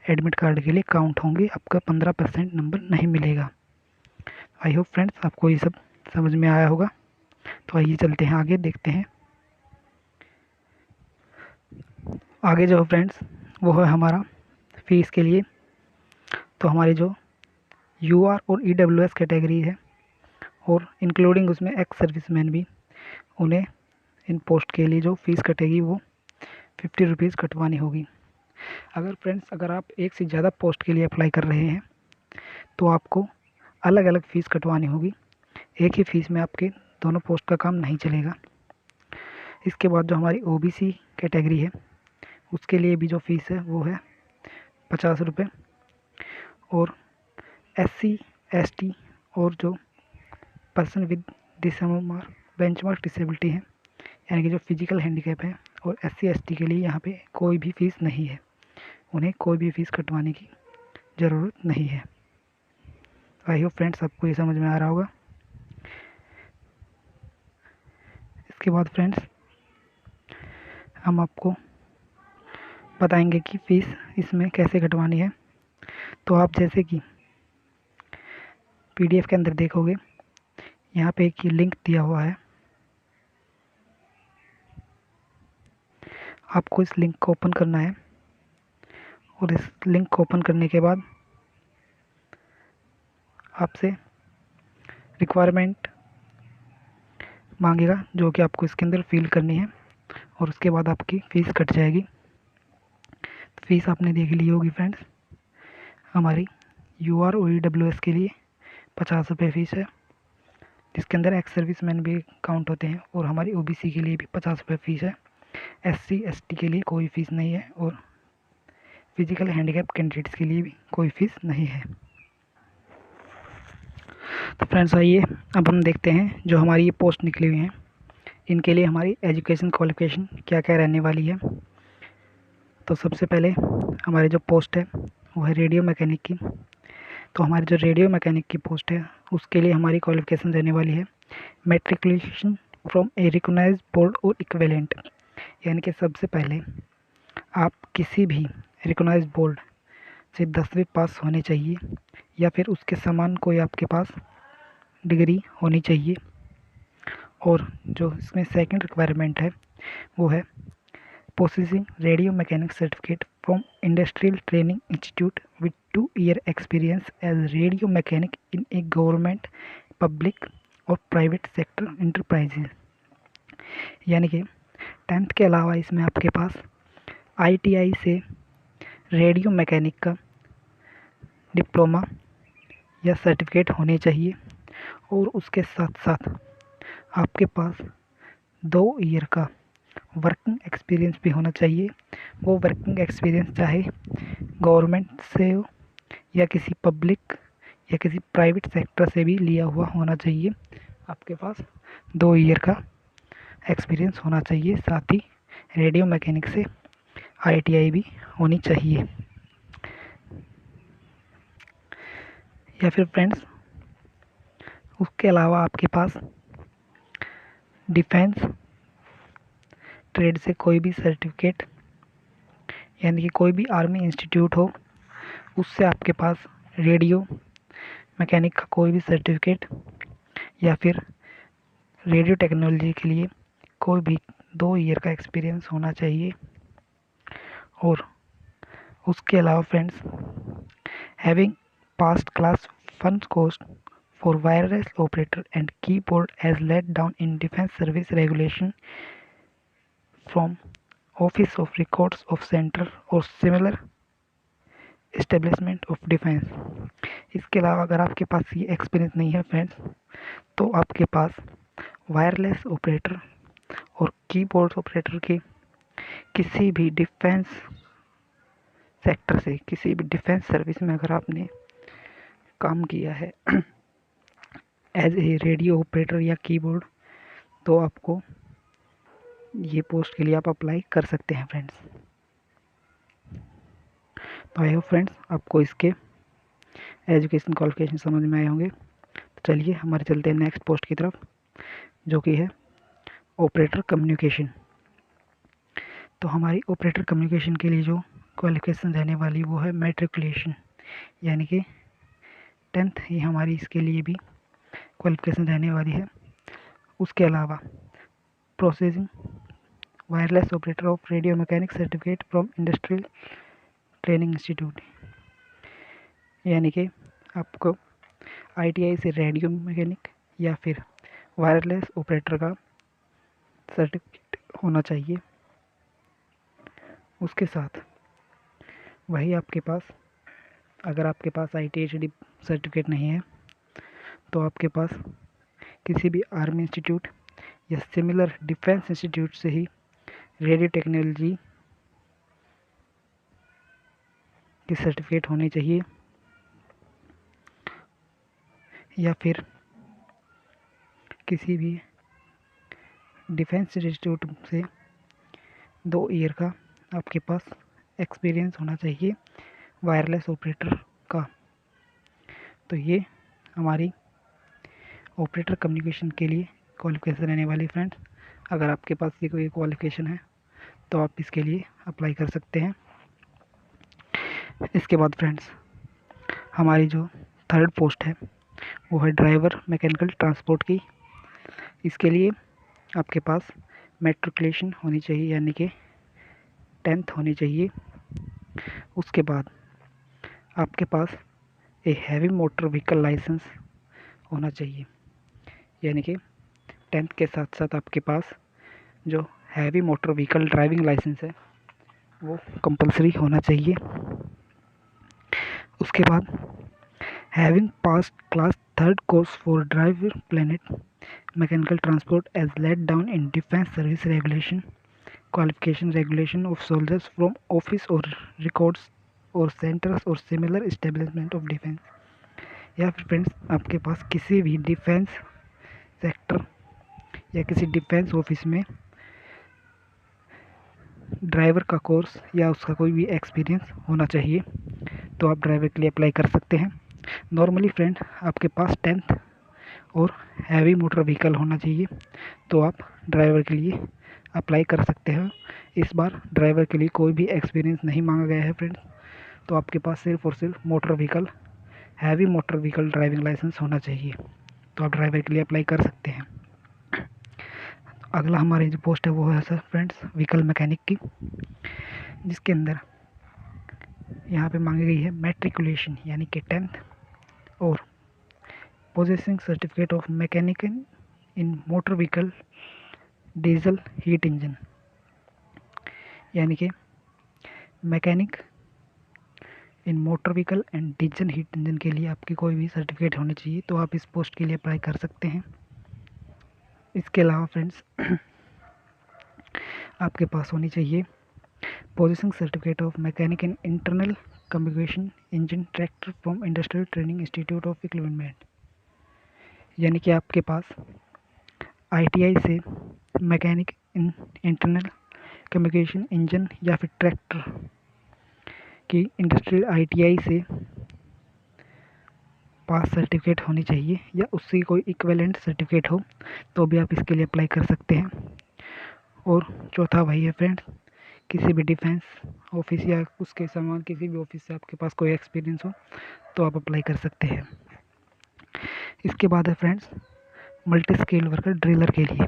एडमिट कार्ड के लिए काउंट होंगे, आपका 15% नंबर नहीं मिलेगा। आई होप फ्रेंड्स आपको ये सब समझ में आया होगा। तो आइए चलते हैं आगे, देखते हैं आगे जो फ्रेंड्स वो है हमारा फीस के लिए। तो हमारी जो UR और EWS कैटेगरी है और इंक्लूडिंग उसमें एक्स सर्विसमैन भी, उन्हें इन पोस्ट के लिए जो फ़ीस कटेगी वो 50 रुपीज़ कटवानी होगी। अगर आप एक से ज़्यादा पोस्ट के लिए अप्लाई कर रहे हैं तो आपको अलग अलग फ़ीस कटवानी होगी, एक ही फ़ीस में आपके दोनों पोस्ट का काम नहीं चलेगा। इसके बाद जो हमारी OBC कैटेगरी है उसके लिए भी जो फ़ीस है वो है 50 रुपये, और SC ST और जो पर्सन विद बेंचमार्क डिसेबिलिटी है, यानी कि जो फिजिकल हैंडीकैप है, और SC ST के लिए यहाँ पे कोई भी फ़ीस नहीं है, उन्हें कोई भी फ़ीस कटवाने की ज़रूरत नहीं है। आई होप फ्रेंड्स आपको ये समझ में आ रहा होगा। इसके बाद फ्रेंड्स हम आपको बताएंगे कि फ़ीस इसमें कैसे कटवानी है। तो आप जैसे कि पीडीएफ के अंदर देखोगे, यहाँ पे एक लिंक दिया हुआ है। आपको इस लिंक को ओपन करना है और इस लिंक को ओपन करने के बाद आपसे रिक्वायरमेंट मांगेगा, जो कि आपको इसके अंदर फिल करनी है और उसके बाद आपकी फ़ीस कट जाएगी। फ़ीस आपने देख ली होगी फ्रेंड्स। हमारी UR/OEWS के लिए 50 रुपये फ़ीस है, जिसके अंदर एक्स सर्विसमैन भी काउंट होते हैं, और हमारी OBC के लिए भी 50 रुपये फ़ीस है। SC ST के लिए कोई फ़ीस नहीं है, और फिजिकल हैंडीकैप कैंडिडेट्स के लिए भी कोई फ़ीस नहीं है। तो फ्रेंड्स आइए अब हम देखते हैं जो हमारी ये पोस्ट निकली हुई हैं, इनके लिए हमारी एजुकेशन क्वालिफिकेशन क्या क्या रहने वाली है। तो सबसे पहले हमारी जो पोस्ट है वो है रेडियो मैकेनिक की। तो हमारी जो रेडियो मैकेनिक की पोस्ट है उसके लिए हमारी क्वालिफिकेशन रहने वाली है matriculation from a recognised board और इक्विवेलेंट, यानी कि सबसे पहले आप किसी भी रिकॉग्नाइज्ड बोर्ड से 10वीं पास होने चाहिए, या फिर उसके समान कोई आपके पास डिग्री होनी चाहिए। और जो इसमें सेकंड रिक्वायरमेंट है वो है possessing radio mechanic certificate from Industrial Training Institute with 2-year experience as radio mechanic in a government, public और प्राइवेट सेक्टर इंटरप्राइजेज। यानी कि 10th के अलावा इसमें आपके पास ITI से रेडियो मैकेनिक का डिप्लोमा या सर्टिफिकेट होने चाहिए, और उसके साथ साथ आपके पास 2 ईयर का वर्किंग एक्सपीरियंस भी होना चाहिए। वो वर्किंग एक्सपीरियंस चाहे गवर्नमेंट से हो या किसी पब्लिक या किसी प्राइवेट सेक्टर से भी लिया हुआ होना चाहिए। आपके पास 2 ईयर का एक्सपीरियंस होना चाहिए, साथ ही रेडियो मैकेनिक से ITI भी होनी चाहिए। या फिर फ्रेंड्स उसके अलावा आपके पास डिफेंस ट्रेड से कोई भी सर्टिफिकेट, यानी कि कोई भी आर्मी इंस्टीट्यूट हो उससे आपके पास रेडियो मैकेनिक का कोई भी सर्टिफिकेट, या फिर रेडियो टेक्नोलॉजी के लिए कोई भी 2 ईयर का एक्सपीरियंस होना चाहिए। और उसके अलावा friends having passed class 1 course for wireless operator and keyboard as laid down in defence service regulation from office of records of centre और सिमिलर एस्टेब्लिशमेंट ऑफ डिफेंस। इसके अलावा अगर आपके पास ये एक्सपीरियंस नहीं है फ्रेंड्स, तो आपके पास वायरलेस ऑपरेटर और कीबोर्ड ऑपरेटर के किसी भी डिफेंस सेक्टर से, किसी भी डिफेंस सर्विस में अगर आपने काम किया है एज ए रेडियो ऑपरेटर या कीबोर्ड, तो आपको ये पोस्ट के लिए आप अप्लाई कर सकते हैं फ्रेंड्स। तो आई होप फ्रेंड्स आपको इसके एजुकेशन क्वालिफिकेशन समझ में आए होंगे। तो चलिए हमारे चलते हैं नेक्स्ट पोस्ट की तरफ, जो कि है ऑपरेटर कम्युनिकेशन। तो हमारी ऑपरेटर कम्युनिकेशन के लिए जो क्वालिफिकेशन रहने वाली वो है मैट्रिकुलेशन, यानी कि 10th ही हमारी इसके लिए भी क्वालिफिकेशन रहने वाली है। उसके अलावा processing wireless operator of radio mechanic certificate from industrial training institute, यानी कि आपको ITI से रेडियो मैकेनिक या फिर वायरलेस ऑपरेटर का सर्टिफिकेट होना चाहिए। उसके साथ वही आपके पास, अगर आपके पास ITI से सर्टिफिकेट नहीं है तो आपके पास किसी भी आर्मी इंस्टीट्यूट या सिमिलर डिफेंस इंस्टीट्यूट से ही रेडियो टेक्नोलॉजी की सर्टिफिकेट होनी चाहिए, या फिर किसी भी डिफेंस इंस्टीट्यूट से 2 ईयर का आपके पास एक्सपीरियंस होना चाहिए वायरलेस ऑपरेटर का। तो ये हमारी ऑपरेटर कम्युनिकेशन के लिए क्वालिफिकेशन रहने वाली फ्रेंड्स। अगर आपके पास ये कोई क्वालिफिकेशन है तो आप इसके लिए अप्लाई कर सकते हैं। इसके बाद फ्रेंड्स हमारी जो थर्ड पोस्ट है वो है ड्राइवर मैकेनिकल ट्रांसपोर्ट की। इसके लिए आपके पास मैट्रिकुलेशन होनी चाहिए, यानी कि 10th होनी चाहिए। उसके बाद आपके पास a heavy motor vehicle licence होना चाहिए, यानी कि 10th के साथ साथ आपके पास जो heavy motor vehicle driving licence है वो कंपलसरी होना चाहिए। उसके बाद having pass class third course for driver plant mechanical transport as laid down in defence service regulation qualification regulation of soldiers from office और रिकॉर्ड्स और सेंटर्स और similar establishment of defence. या फिर फ्रेंड्स आपके पास किसी भी डिफेंस सेक्टर या किसी डिफेंस ऑफिस में ड्राइवर का कोर्स या उसका कोई भी एक्सपीरियंस होना चाहिए, तो आप ड्राइवर के लिए अप्लाई कर सकते हैं। नॉर्मली फ्रेंड आपके पास 10th और हैवी मोटर व्हीकल होना चाहिए, तो आप ड्राइवर के लिए अप्लाई कर सकते हैं। इस बार ड्राइवर के लिए कोई भी एक्सपीरियंस नहीं मांगा गया है फ्रेंड्स, तो आपके पास सिर्फ और सिर्फ motor vehicle heavy motor vehicle driving licence होना चाहिए, तो आप ड्राइवर के लिए अप्लाई कर सकते हैं। अगला हमारी जो पोस्ट है वो है सर फ्रेंड्स व्हीकल मैकेनिक की, जिसके अंदर यहाँ पे मांगी गई है मैट्रिकुलेशन यानी कि 10th और possessing certificate of mechanic in motor vehicle diesel heat engine, यानी कि mechanic in motor vehicle and diesel heat engine के लिए आपकी कोई भी सर्टिफिकेट होनी चाहिए, तो आप इस पोस्ट के लिए अप्लाई कर सकते हैं। इसके अलावा फ्रेंड्स आपके पास होनी चाहिए possessing certificate of mechanic in internal communication engine tractor from industrial training institute of equipment, यानी कि आपके पास ITI से mechanic in internal communication engine या फिर ट्रैक्टर की इंडस्ट्रियल ITI से पास सर्टिफिकेट होनी चाहिए या उसकी कोई इक्विवेलेंट सर्टिफिकेट हो, तो भी आप इसके लिए अप्लाई कर सकते हैं। और चौथा वही है फ्रेंड्स, किसी भी डिफेंस ऑफिस या उसके समान किसी भी ऑफिस से आपके पास कोई एक्सपीरियंस हो तो आप अप्लाई कर सकते हैं। इसके बाद है friends multi skill worker driller के लिए,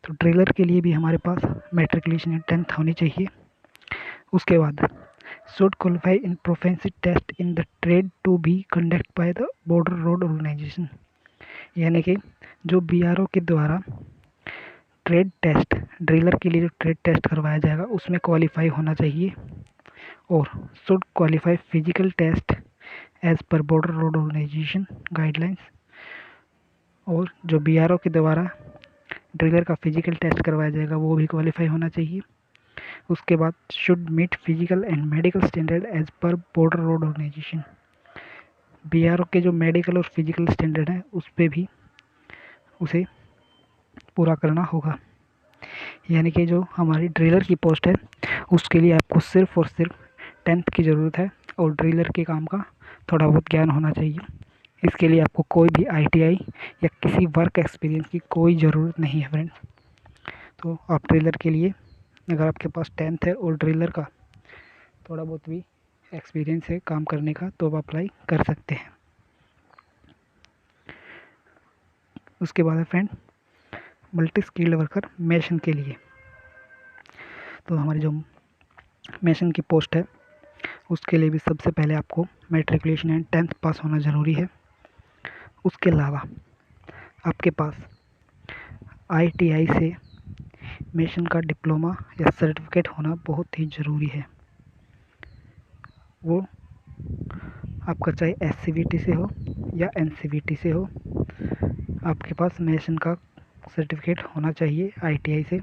तो ड्रिलर के लिए भी हमारे पास मैट्रिकुलेशन 10th होनी चाहिए। उसके बाद should qualify in proficiency test in the trade to be conduct by the Border Road Organisation, यानी कि जो BRO के द्वारा ट्रेड टेस्ट ड्रिलर के लिए जो ट्रेड टेस्ट करवाया जाएगा उसमें क्वालिफाई होना चाहिए। और should qualify physical test as per Border Road Organisation guidelines, और जो BRO के द्वारा ड्रिलर का फिजिकल टेस्ट करवाया जाएगा वो भी क्वालिफाई होना चाहिए। उसके बाद should meet physical and medical standard as per Border Road Organisation, BRO के जो मेडिकल और फिजिकल स्टैंडर्ड हैं उस पर भी उसे पूरा करना होगा। यानी कि जो हमारी ड्रिलर की पोस्ट है उसके लिए आपको सिर्फ और सिर्फ 10th की ज़रूरत है और ड्रिलर के काम का थोड़ा बहुत ज्ञान होना चाहिए। इसके लिए आपको कोई भी ITI या किसी वर्क एक्सपीरियंस की कोई ज़रूरत नहीं है फ्रेंड्स। तो आप ड्रिलर के लिए अगर आपके पास 10th है और ड्रिलर का थोड़ा बहुत भी एक्सपीरियंस है काम करने का, तो आप अप्लाई कर सकते हैं। उसके बाद है friend multi skilled worker mason के लिए, तो हमारी जो मेशन की पोस्ट है उसके लिए भी सबसे पहले आपको मैट्रिकुलेशन एंड 10th पास होना ज़रूरी है। उसके अलावा आपके पास ITI से मेशन का डिप्लोमा या सर्टिफिकेट होना बहुत ही ज़रूरी है। वो आपका चाहे SCVT से हो या NCVT से हो, आपके पास मेशन का सर्टिफिकेट होना चाहिए ITI से।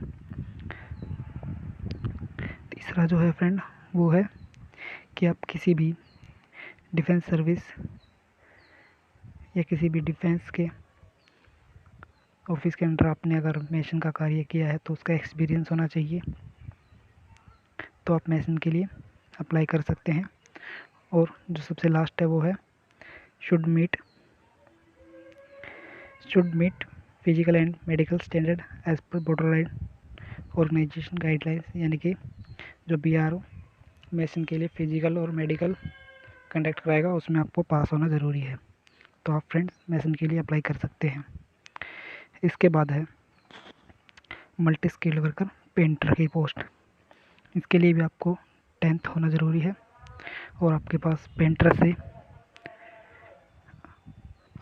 तीसरा जो है फ्रेंड वो है कि आप किसी भी डिफेंस सर्विस या किसी भी डिफेंस के ऑफिस के अंदर आपने अगर मेशन का कार्य किया है तो उसका एक्सपीरियंस होना चाहिए, तो आप मेशन के लिए अप्लाई कर सकते हैं। और जो सबसे लास्ट है वो है should meet physical and medical standard as per border line organisation guidelines, यानी कि जो BRO मेशन के लिए फिजिकल और मेडिकल कंडक्ट कराएगा उसमें आपको पास होना ज़रूरी है। तो आप फ्रेंड्स मैसन के लिए अप्लाई कर सकते हैं। इसके बाद है मल्टी स्किल्ड वर्कर पेंटर की पोस्ट। इसके लिए भी आपको 10th होना ज़रूरी है और आपके पास पेंटर से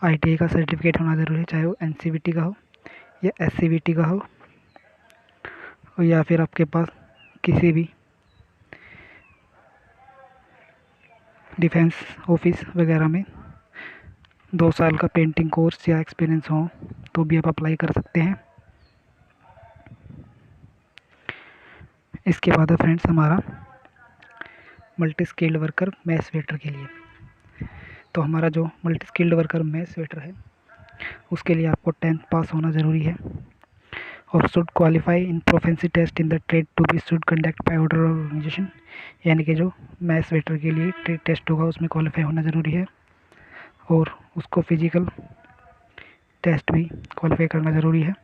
ITI का सर्टिफिकेट होना ज़रूरी है, चाहे वो NCVT का हो या SCVT का हो या फिर आपके पास किसी भी डिफेंस ऑफिस वगैरह में 2 साल का पेंटिंग कोर्स या एक्सपीरियंस हो तो भी आप अप्लाई कर सकते हैं। इसके बाद है फ्रेंड्स हमारा multi skilled worker mess waiter के लिए। तो हमारा जो multi skilled worker mess waiter है उसके लिए आपको 10th पास होना ज़रूरी है और should qualify in proficiency test in the trade to be should conduct by order organisation. यानी कि जो मैस वेटर के लिए ट्रेड टेस्ट होगा उसमें क्वालिफाई होना ज़रूरी है और उसको फिजिकल टेस्ट भी क्वालिफाई करना ज़रूरी है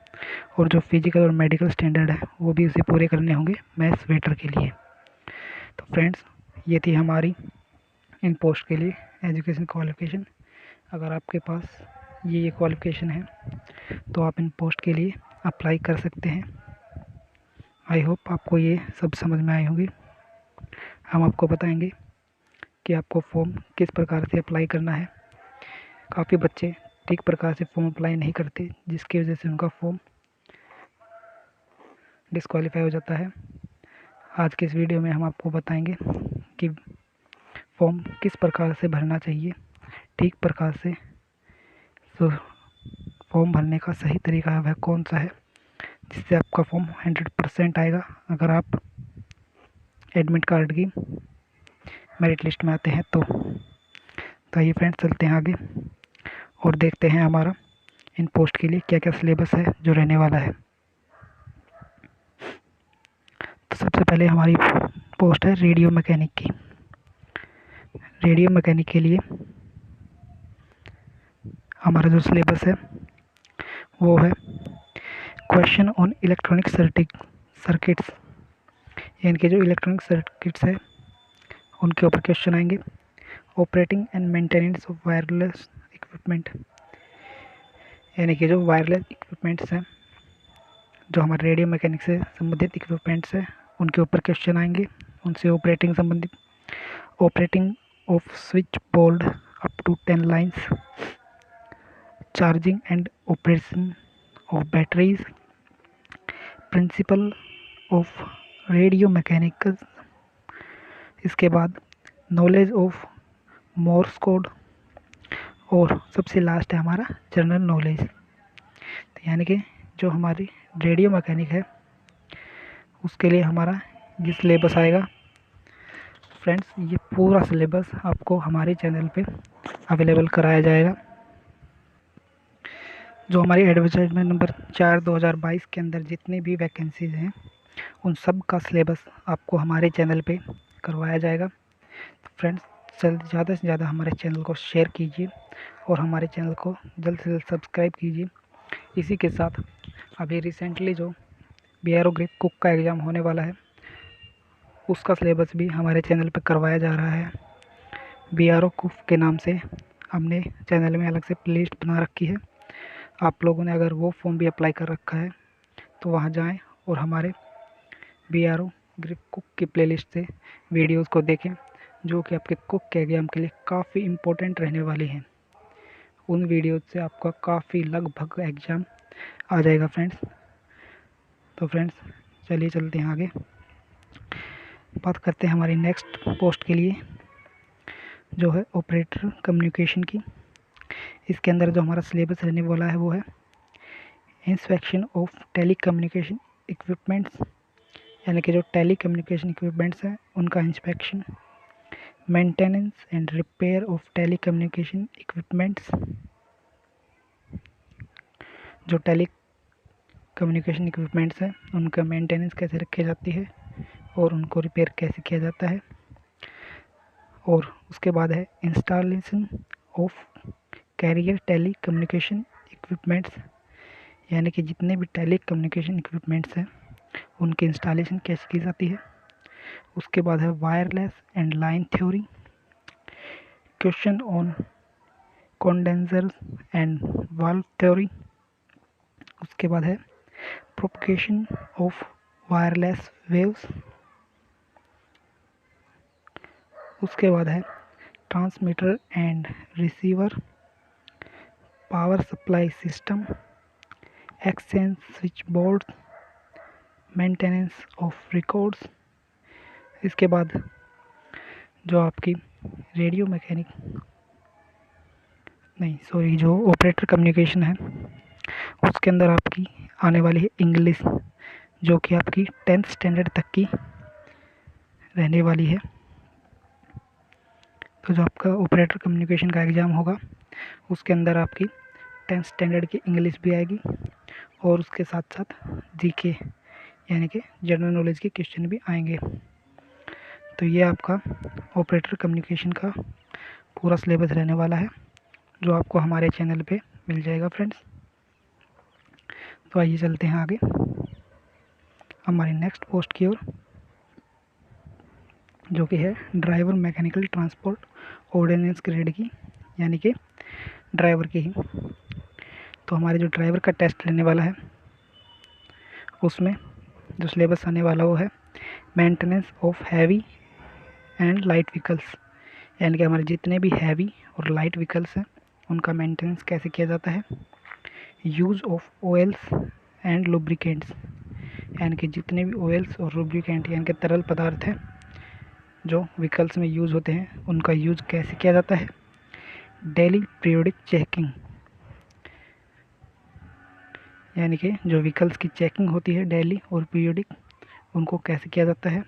और जो फिजिकल और मेडिकल स्टैंडर्ड है वो भी उसे पूरे करने होंगे मैथ्स वेटर के लिए। तो फ्रेंड्स ये थी हमारी इन पोस्ट के लिए एजुकेशन क्वालिफिकेशन। अगर आपके पास ये क्वालिफिकेशन है तो आप इन पोस्ट के लिए अप्लाई कर सकते हैं। आई होप आपको ये सब समझ में आई होगी। हम आपको बताएंगे कि आपको फॉर्म किस प्रकार से अप्लाई करना है। काफ़ी बच्चे ठीक प्रकार से फॉर्म अप्लाई नहीं करते जिसकी वजह से उनका फॉर्म डिस्क्वालीफाई हो जाता है। आज के इस वीडियो में हम आपको बताएंगे कि फॉर्म किस प्रकार से भरना चाहिए ठीक प्रकार से। तो फॉर्म भरने का सही तरीका है वह कौन सा है जिससे आपका फॉर्म 100% आएगा अगर आप एडमिट कार्ड की मेरिट लिस्ट में आते हैं तो आइए फ्रेंड्स चलते हैं आगे और देखते हैं हमारा इन पोस्ट के लिए क्या क्या सिलेबस है जो रहने वाला है। तो सबसे पहले हमारी पोस्ट है रेडियो मैकेनिक की। रेडियो मैकेनिक के लिए हमारा जो सिलेबस है वो है क्वेश्चन ऑन इलेक्ट्रॉनिक सर्किट्स। यानी कि जो इलेक्ट्रॉनिक सर्किट्स है उनके ऊपर क्वेश्चन आएंगे। Operating and maintenance of wireless equipment. यानी कि जो वायरलेस इक्विपमेंट्स हैं जो हमारे रेडियो मैकेनिक से संबंधित इक्विपमेंट्स हैं उनके ऊपर क्वेश्चन आएंगे। उनसे ऑपरेटिंग संबंधित operating of switchboard up to 10 lines, charging and operation of batteries, principle of radio mechanical. इसके बाद नॉलेज ऑफ मोर्स कोड और सबसे लास्ट है हमारा जनरल नॉलेज। तो यानी कि जो हमारी रेडियो मैकेनिक है उसके लिए हमारा ये सिलेबस आएगा। फ्रेंड्स ये पूरा सिलेबस आपको हमारे चैनल पे अवेलेबल कराया जाएगा। जो हमारी एडवर्टाइजमेंट नंबर 4/2022 के अंदर जितनी भी वैकेंसीज़ हैं उन सब का सिलेबस आपको हमारे चैनल पे करवाया जाएगा। तो फ्रेंड्स ज़्यादा से ज़्यादा हमारे चैनल को शेयर कीजिए और हमारे चैनल को जल्द से जल्द सब्सक्राइब कीजिए। इसी के साथ अभी रिसेंटली जो BRO ग्रेड कुक का एग्ज़ाम होने वाला है उसका सिलेबस भी हमारे चैनल पर करवाया जा रहा है। BRO कुक के नाम से हमने चैनल में अलग से प्लेलिस्ट बना रखी है। आप लोगों ने अगर वो फॉर्म भी अप्लाई कर रखा है तो वहाँ जाएं और हमारे BRO ग्रेड कुक की प्लेलिस्ट से वीडियोस को देखें जो कि आपके कुक के एग्ज़ाम के लिए काफ़ी इम्पोर्टेंट रहने वाली हैं। उन वीडियोस से आपका काफ़ी लगभग एग्ज़ाम आ जाएगा फ्रेंड्स। तो फ्रेंड्स चलिए चलते हैं आगे, बात करते हैं हमारी नेक्स्ट पोस्ट के लिए जो है ऑपरेटर कम्युनिकेशन की। इसके अंदर जो हमारा सिलेबस रहने वाला है वो है inspection of telecommunication equipments. यानी कि जो टेली कम्युनिकेशन इक्विपमेंट्स हैं उनका inspection, maintenance and repair of telecommunication equipments. जो टेली कम्युनिकेशन इक्विपमेंट्स हैं उनका मेंटेनेंस कैसे रखी जाती है और उनको रिपेयर कैसे किया जाता है। और उसके बाद है installation of carrier telecommunication equipments. यानी कि जितने भी टेली कम्युनिकेशन इक्विपमेंट्स हैं उनकी इंस्टॉलेशन कैसे की जाती है। उसके बाद है wireless and line theory, question on condenser and valve theory. उसके बाद है प्रोपगेशन ऑफ वायरलेस वेव्स। उसके बाद है transmitter and receiver, power supply system, exchange switch board, maintenance of records. इसके बाद जो आपकी रेडियो मैकेनिक जो ऑपरेटर कम्युनिकेशन है उसके अंदर आपकी आने वाली है इंग्लिश, जो कि आपकी 10th स्टैंडर्ड तक की रहने वाली है। तो जो आपका ऑपरेटर कम्युनिकेशन का एग्ज़ाम होगा उसके अंदर आपकी 10th स्टैंडर्ड की इंग्लिश भी आएगी और उसके साथ साथ जीके यानी कि जनरल नॉलेज के क्वेश्चन भी आएंगे। तो ये आपका ऑपरेटर कम्युनिकेशन का पूरा सिलेबस रहने वाला है जो आपको हमारे चैनल पे मिल जाएगा फ्रेंड्स। तो आइए चलते हैं आगे हमारी नेक्स्ट पोस्ट की ओर, जो कि है driver mechanical transport ordnance grade की, यानी कि ड्राइवर की ही। तो हमारे जो ड्राइवर का टेस्ट लेने वाला है उसमें जो सिलेबस आने वाला वो है maintenance of heavy and light vehicles, यानी कि हमारे जितने भी हैवी और लाइट व्हीकल्स हैं उनका मेंटेनेंस कैसे किया जाता है। Use of oils and lubricants, यानी कि जितने भी ऑयल्स और लुब्रिकेंट यानी कि तरल पदार्थ हैं जो व्हीकल्स में यूज़ होते हैं उनका यूज़ कैसे किया जाता है। डेली पीरियोडिक चेकिंग, यानी कि जो व्हीकल्स की चेकिंग होती है डेली और पीरियोडिक उनको कैसे किया जाता है।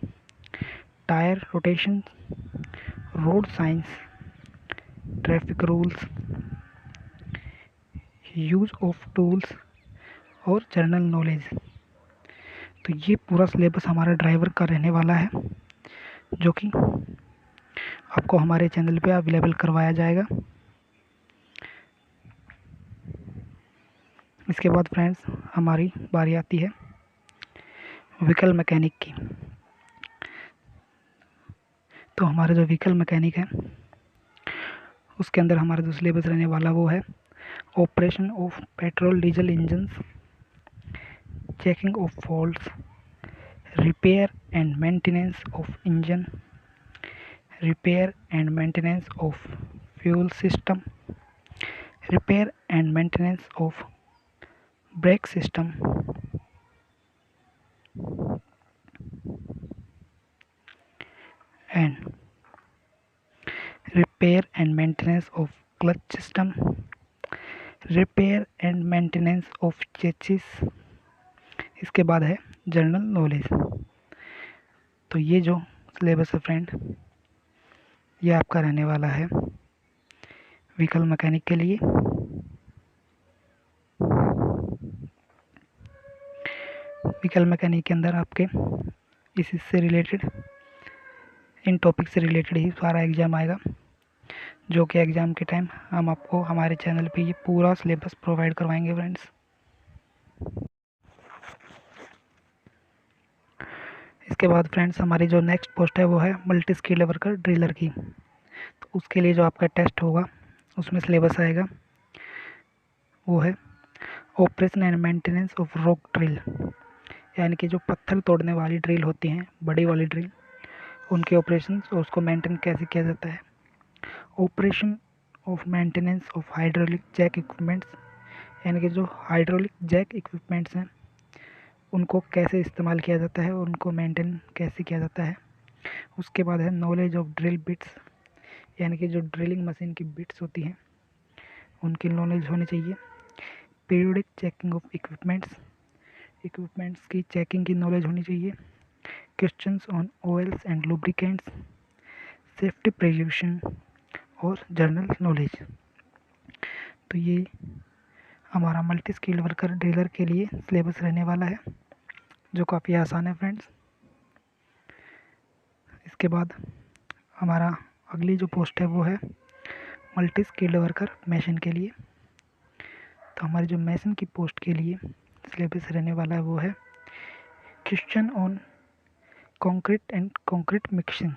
Tyre rotation, road science, traffic rules, use of tools और जनरल नॉलेज। तो ये पूरा सिलेबस हमारा ड्राइवर का रहने वाला है जो कि आपको हमारे चैनल पे अवेलेबल करवाया जाएगा। इसके बाद फ्रेंड्स हमारी बारी आती है व्हीकल मैकेनिक की। तो हमारा जो व्हीकल मैकेनिक है उसके अंदर हमारा जो सिलेबस रहने वाला वो है operation of petrol diesel engines, checking of faults, repair and maintenance of engine, repair and maintenance of fuel system, repair and maintenance of brake system, and repair and maintenance of clutch system, repair and maintenance of chassis. इसके बाद है general knowledge. तो ये जो syllabus है friend ये आपका रहने वाला है व्हीकल मैकेनिक के लिए। व्हीकल मैकेनिक के अंदर आपके इससे रिलेटेड इन टॉपिक से रिलेटेड ही सारा एग्ज़ाम आएगा, जो कि एग्ज़ाम के टाइम हम आपको हमारे चैनल पे ये पूरा सिलेबस प्रोवाइड करवाएंगे फ्रेंड्स। इसके बाद फ्रेंड्स हमारी जो नेक्स्ट पोस्ट है वो है मल्टी स्किल्ड वर्कर ड्रिलर की। तो उसके लिए जो आपका टेस्ट होगा उसमें सिलेबस आएगा वो है operation and maintenance of rock drill, यानी कि जो पत्थर तोड़ने वाली ड्रिल होती हैं बड़ी वाली ड्रिल उनके ऑपरेशन और उसको मेंटेन कैसे किया जाता है। Operation of maintenance of hydraulic jack equipments, यानी कि जो हाइड्रोलिक जैक इक्विपमेंट्स हैं उनको कैसे इस्तेमाल किया जाता है और उनको मेंटेन कैसे किया जाता है। उसके बाद है नॉलेज ऑफ ड्रिल बिट्स, यानी कि जो ड्रिलिंग मशीन की बिट्स होती हैं उनकी नॉलेज होनी चाहिए। पीरियोडिक चेकिंग ऑफ इक्विपमेंट्स की चेकिंग की नॉलेज होनी चाहिए। Questions on oils and lubricants, safety precaution और जनरल नॉलेज। तो ये हमारा मल्टी स्किल्ड वर्कर ड्रिलर के लिए सिलेबस रहने वाला है जो काफ़ी आसान है फ्रेंड्स। इसके बाद हमारा अगली जो पोस्ट है वो है मल्टी स्किल्ड वर्कर मैशन के लिए। तो हमारे जो मैसन की पोस्ट के लिए सिलेबस रहने वाला है वो है question on concrete and concrete mixing.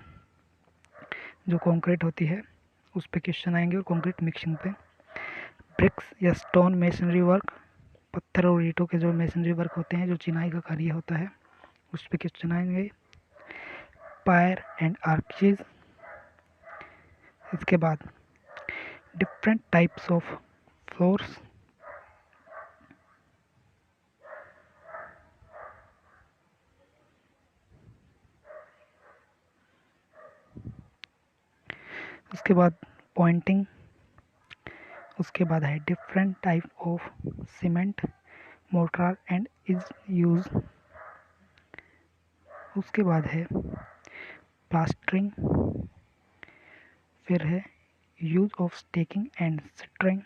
जो कंक्रीट होती है उस पर क्वेश्चन आएंगे, और कंक्रीट मिक्सिंग पे। ब्रिक्स या स्टोन मेसनरी वर्क, पत्थर और ईंटों के जो मेसनरी वर्क होते हैं, जो चिनाई का कार्य होता है, उस पर क्वेश्चन आएंगे। Pier and arches. इसके बाद डिफरेंट टाइप्स ऑफ फ्लोर्स। उसके बाद पॉइंटिंग। उसके बाद है different type of cement, mortar and is use. उसके बाद है प्लास्टरिंग। फिर है use of staking and stirring.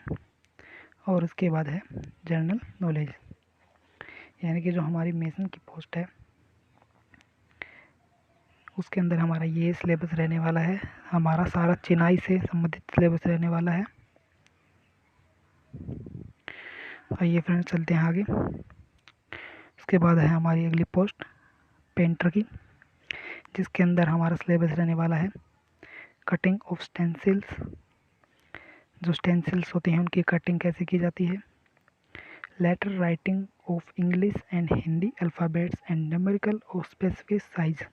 और उसके बाद है जनरल नॉलेज, यानी कि जो हमारी मेसन की पोस्ट है उसके अंदर हमारा ये सिलेबस रहने वाला है। हमारा सारा चिनाई से संबंधित सिलेबस रहने वाला है। आइए फ्रेंड्स चलते हैं आगे। उसके बाद है हमारी अगली पोस्ट पेंटर की, जिसके अंदर हमारा सिलेबस रहने वाला है कटिंग ऑफ स्टेंसिल्स। जो स्टेंसिल्स होते हैं उनकी कटिंग कैसे की जाती है। Letter writing of English and Hindi alphabets and numerical of specific size,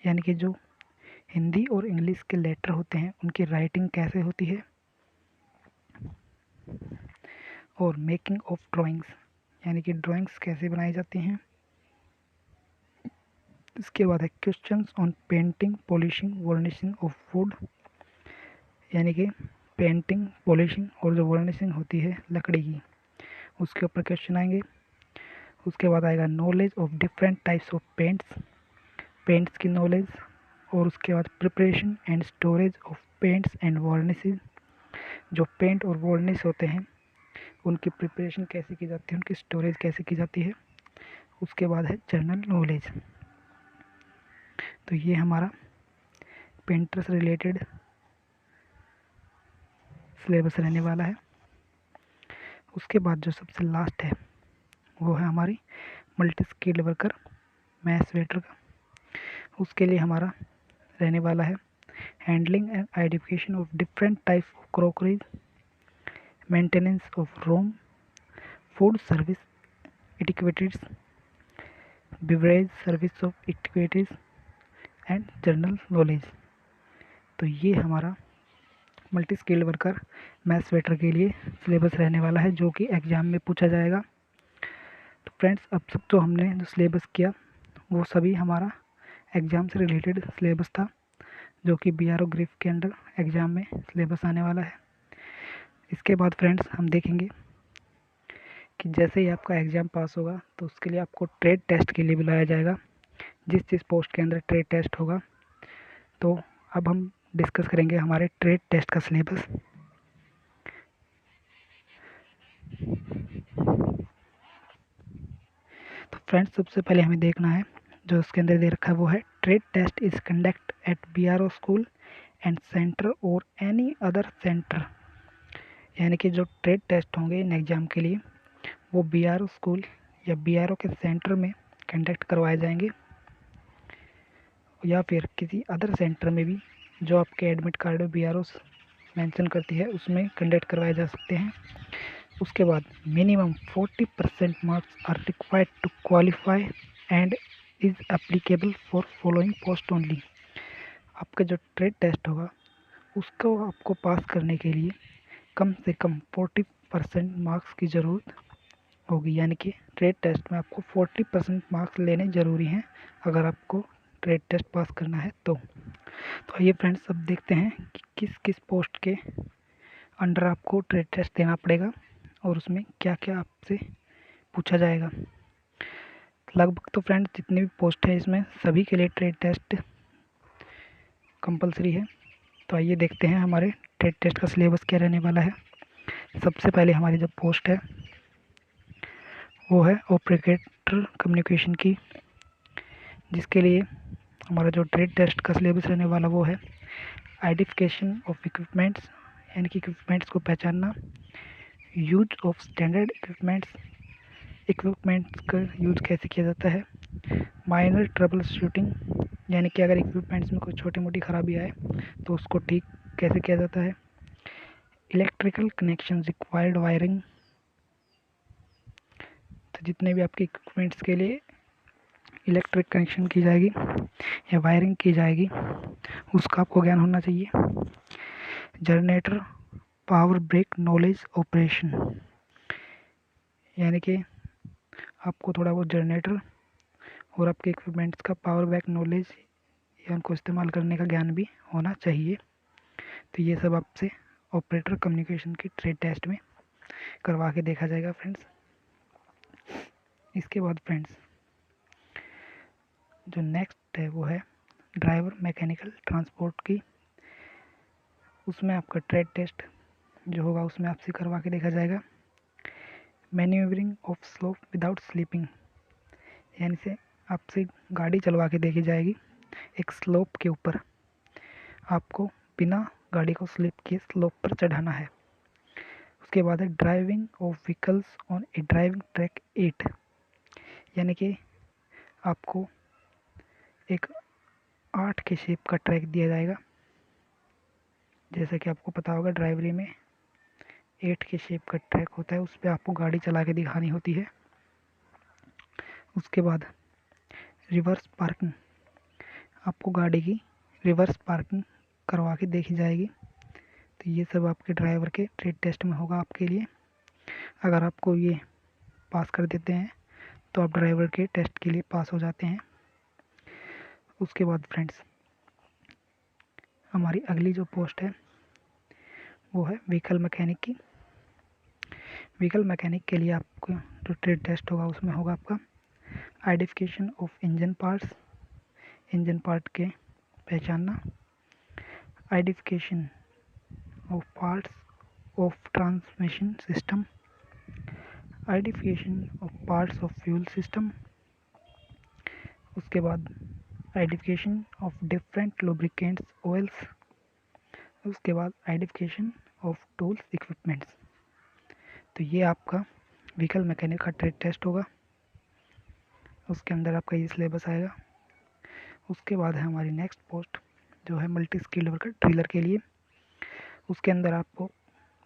यानी कि जो हिंदी और इंग्लिश के लेटर होते हैं उनकी राइटिंग कैसे होती है। और मेकिंग ऑफ ड्राइंग्स, यानी कि ड्राइंग्स कैसे बनाई जाती हैं। इसके बाद है questions on painting, polishing, varnishing of would, यानी कि पेंटिंग, पॉलिशिंग और जो वार्निशिंग होती है लकड़ी की, उसके ऊपर क्वेश्चन आएंगे। उसके बाद आएगा knowledge of different types of paints, paints की नॉलेज। और उसके बाद preparation and storage of paints and varnishes, जो पेंट और वार्निश होते हैं उनकी प्रिपरेशन कैसे की जाती है, उनकी स्टोरेज कैसे की जाती है। उसके बाद है जनरल नॉलेज। तो ये हमारा पेंटर से रिलेटेड सिलेबस रहने वाला है। उसके बाद जो सबसे लास्ट है वो है हमारी multi skilled worker mess waiter का। उसके लिए हमारा रहने वाला है handling and identification of different type of crockeries, maintenance of room, food service etiquettes, beverage service of etiquettes and general knowledge. तो ये हमारा multi skilled worker maths waiter के लिए सिलेबस रहने वाला है, जो कि एग्ज़ाम में पूछा जाएगा। तो फ्रेंड्स अब तक जो हमने जो सिलेबस किया वो सभी हमारा एग्ज़ाम से रिलेटेड सिलेबस था, जो कि बीआरओ ग्रिफ के अंडर एग्ज़ाम में सिलेबस आने वाला है। इसके बाद फ्रेंड्स हम देखेंगे कि जैसे ही आपका एग्ज़ाम पास होगा तो उसके लिए आपको ट्रेड टेस्ट के लिए बुलाया जाएगा, जिस पोस्ट के अंदर ट्रेड टेस्ट होगा। तो अब हम डिस्कस करेंगे हमारे ट्रेड टेस्ट का सिलेबस। तो फ्रेंड्स सबसे पहले हमें देखना है जो उसके अंदर दे रखा है वो है trade test is conduct at BRO school and centre और एनी अदर सेंटर, यानी कि जो ट्रेड टेस्ट होंगे इन एग्ज़ाम के लिए वो बीआरओ स्कूल या बीआरओ के सेंटर में कंडक्ट करवाए जाएंगे, या फिर किसी अदर सेंटर में भी जो आपके एडमिट कार्ड में बीआरओ मेंशन करती है उसमें कंडक्ट करवाए जा सकते हैं। उसके बाद minimum 40% marks are required to qualify and is applicable for following post only. आपका जो ट्रेड टेस्ट होगा उसको आपको पास करने के लिए कम से कम 40% मार्क्स की ज़रूरत होगी, यानी कि ट्रेड टेस्ट में आपको 40% मार्क्स लेने ज़रूरी हैं अगर आपको ट्रेड टेस्ट पास करना है। तो आइए फ्रेंड्स अब देखते हैं कि किस किस पोस्ट के अंडर आपको ट्रेड टेस्ट देना पड़ेगा और उसमें क्या क्या आपसे पूछा जाएगा। लगभग तो फ्रेंड्स जितनी भी पोस्ट है इसमें सभी के लिए ट्रेड टेस्ट कंपलसरी है। तो आइए देखते हैं हमारे ट्रेड टेस्ट का सिलेबस क्या रहने वाला है। सबसे पहले हमारी जो पोस्ट है वो है ऑपरेटर कम्युनिकेशन की, जिसके लिए हमारा जो ट्रेड टेस्ट का सिलेबस रहने वाला वो है आइडेंटिफिकेशन ऑफ इक्विपमेंट्स, यानी कि इक्विपमेंट्स को पहचानना, यूज ऑफ स्टैंडर्ड इक्विपमेंट्स का यूज कैसे किया जाता है, माइनर ट्रबल शूटिंग, यानी कि अगर इक्विपमेंट्स में कोई छोटी मोटी खराबी आए तो उसको ठीक कैसे किया जाता है। इलेक्ट्रिकल कनेक्शन रिक्वायर्ड वायरिंग, तो जितने भी आपके इक्विपमेंट्स के लिए इलेक्ट्रिक कनेक्शन की जाएगी या वायरिंग की जाएगी उसका आपको ज्ञान होना चाहिए। Generator, power brake knowledge operation, यानी कि आपको थोड़ा बहुत जनरेटर और आपके इक्विपमेंट्स का पावर बैक नॉलेज या उनको इस्तेमाल करने का ज्ञान भी होना चाहिए। तो ये सब आपसे ऑपरेटर कम्युनिकेशन की ट्रेड टेस्ट में करवा के देखा जाएगा फ्रेंड्स। इसके बाद फ्रेंड्स जो नेक्स्ट है वो है ड्राइवर मैकेनिकल ट्रांसपोर्ट की। उसमें आपका ट्रेड टेस्ट जो होगा उसमें आपसे करवा के देखा जाएगा। Manoeuvring of slope without sleeping, यानी से आपसे गाड़ी चलवा के देखी जाएगी एक स्लोप के ऊपर, आपको बिना गाड़ी को स्लिप किए स्लोप पर चढ़ाना है। उसके बाद है driving of vehicles on A driving track 8, यानी कि आपको एक 8 के शेप का ट्रैक दिया जाएगा। जैसा कि आपको पता होगा ड्राइवरी में 8 के शेप का ट्रैक होता है, उस पर आपको गाड़ी चला के दिखानी होती है। उसके बाद रिवर्स पार्किंग, आपको गाड़ी की रिवर्स पार्किंग करवा के देखी जाएगी। तो ये सब आपके ड्राइवर के ट्रेड टेस्ट में होगा आपके लिए। अगर आपको ये पास कर देते हैं तो आप ड्राइवर के टेस्ट के लिए पास हो जाते हैं। उसके बाद फ्रेंड्स हमारी अगली जो पोस्ट है वो है व्हीकल मैकेनिक की। व्हीकल मैकेनिक के लिए आपको जो ट्रेड टेस्ट होगा उसमें होगा आपका identification of engine parts, engine part के पहचानना, identification of parts of transmission system, identification of parts of fuel system. उसके बाद identification of different lubricants oils. उसके बाद आइडेंटिफिकेशन ऑफ टूल्स इक्विपमेंट्स। तो ये आपका व्हीकल मैकेनिक का ट्रेड टेस्ट होगा, उसके अंदर आपका ये सिलेबस आएगा। उसके बाद है हमारी नेक्स्ट पोस्ट जो है मल्टी स्किल्ड वर्कर ड्रिलर के लिए। उसके अंदर आपको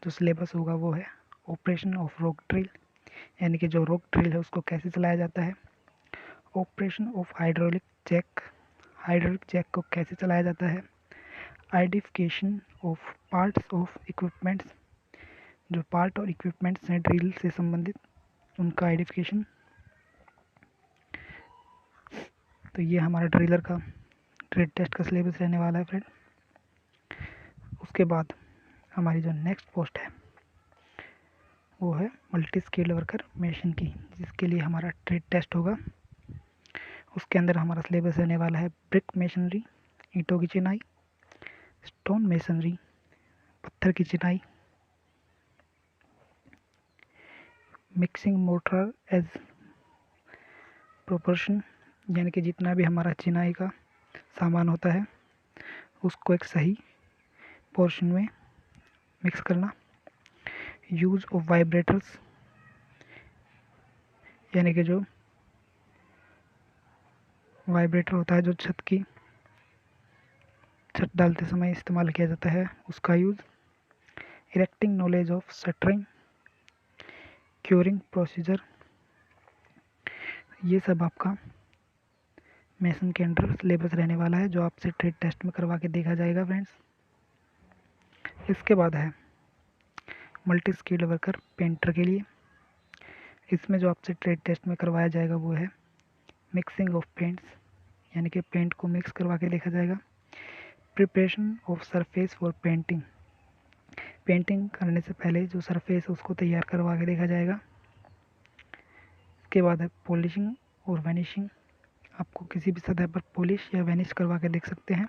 जो सिलेबस होगा वो है ऑपरेशन ऑफ रॉक ड्रिल, यानी कि जो रॉक ड्रिल है उसको कैसे चलाया जाता है। Operation of hydraulic jack, hydraulic jack को कैसे चलाया जाता है। Identification of parts of equipments, जो पार्ट और इक्विपमेंट्स हैं ड्रिल से संबंधित उनका आइडेंटिफिकेशन। तो ये हमारा ड्रिलर का ट्रेड टेस्ट का सिलेबस रहने वाला है फ्रेंड। उसके बाद हमारी जो नेक्स्ट पोस्ट है वो है मल्टी स्किल्ड वर्कर मशीन की, जिसके लिए हमारा ट्रेड टेस्ट होगा। उसके अंदर हमारा सिलेबस रहने वाला है ब्रिक मेशनरी, ईंटों की चिनाई, स्टोन मेसनरी, पत्थर की चिनाई, मिक्सिंग मोटर एज प्रोपोर्शन, यानी कि जितना भी हमारा चिनाई का सामान होता है उसको एक सही पोर्शन में मिक्स करना। यूज़ ऑफ वाइब्रेटर्स, यानी कि जो वाइब्रेटर होता है जो छत डालते समय इस्तेमाल किया जाता है उसका use. Erecting knowledge of shuttering, curing procedure, ये सब आपका मेसन के अंडर सिलेबस रहने वाला है जो आपसे ट्रेड टेस्ट में करवा के देखा जाएगा फ्रेंड्स। इसके बाद है मल्टी स्किल्ड वर्कर पेंटर के लिए। इसमें जो आपसे ट्रेड टेस्ट में करवाया जाएगा वो है मिक्सिंग ऑफ पेंट्स, यानी कि पेंट को मिक्स करवा के देखा जाएगा। Preparation of surface for painting, painting करने से पहले जो सरफेस है उसको तैयार करवा के देखा जाएगा। इसके बाद है पॉलिशिंग और वैनिशिंग, आपको किसी भी सतह पर पॉलिश या वैनिश करवा के देख सकते हैं।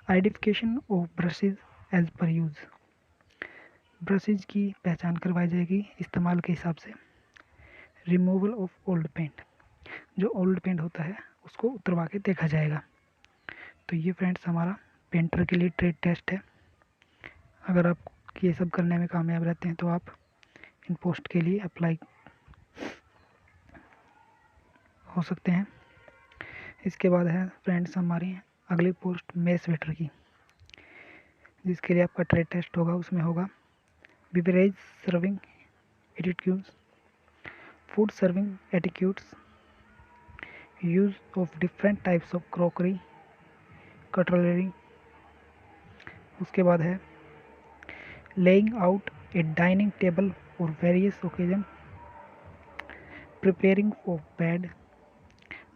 Identification of brushes as per use, brushes की पहचान करवाई जाएगी इस्तेमाल के हिसाब से। रिमूवल ऑफ ओल्ड पेंट, जो ओल्ड पेंट होता है उसको उतरवा के देखा जाएगा। तो ये फ्रेंड्स हमारा पेंटर के लिए ट्रेड टेस्ट है। अगर आप ये सब करने में कामयाब रहते हैं तो आप इन पोस्ट के लिए अप्लाई हो सकते हैं। इसके बाद है फ्रेंड्स हमारी अगली पोस्ट मेस वेटर की, जिसके लिए आपका ट्रेड टेस्ट होगा, उसमें होगा beverage serving attitudes, food serving etiquettes, use of different types of crockery cutlery. उसके बाद है laying out a dining table for various occasion, preparing of bed,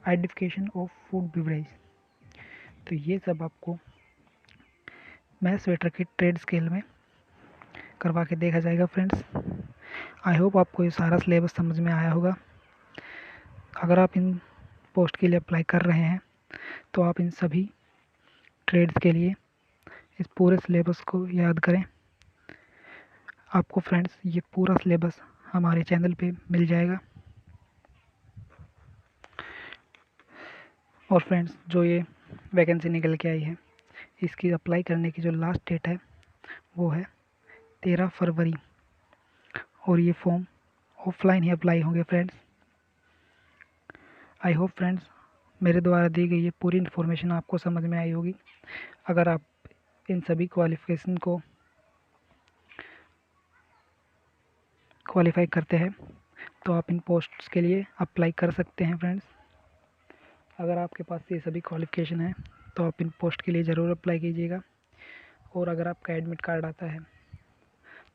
identification of food beverage. तो ये सब आपको मैथ्स वेटर की ट्रेड स्केल में करवा के देखा जाएगा फ्रेंड्स। आई होप आपको ये सारा सिलेबस समझ में आया होगा। अगर आप इन पोस्ट के लिए अप्लाई कर रहे हैं तो आप इन सभी ट्रेड्स के लिए इस पूरे सिलेबस को याद करें। आपको फ्रेंड्स ये पूरा सिलेबस हमारे चैनल पे मिल जाएगा। और फ्रेंड्स जो ये वैकेंसी निकल के आई है, इसकी अप्लाई करने की जो लास्ट डेट है वो है 13 फरवरी, और ये फॉर्म ऑफलाइन ही अप्लाई होंगे फ्रेंड्स। आई होप फ्रेंड्स मेरे द्वारा दी गई ये पूरी इन्फॉर्मेशन आपको समझ में आई होगी। अगर आप इन सभी क्वालिफिकेशन को क्वालिफाई करते हैं तो आप इन पोस्ट्स के लिए अप्लाई कर सकते हैं फ्रेंड्स। अगर आपके पास ये सभी क्वालिफिकेशन है तो आप इन पोस्ट के लिए ज़रूर अप्लाई कीजिएगा। और अगर आपका एडमिट कार्ड आता है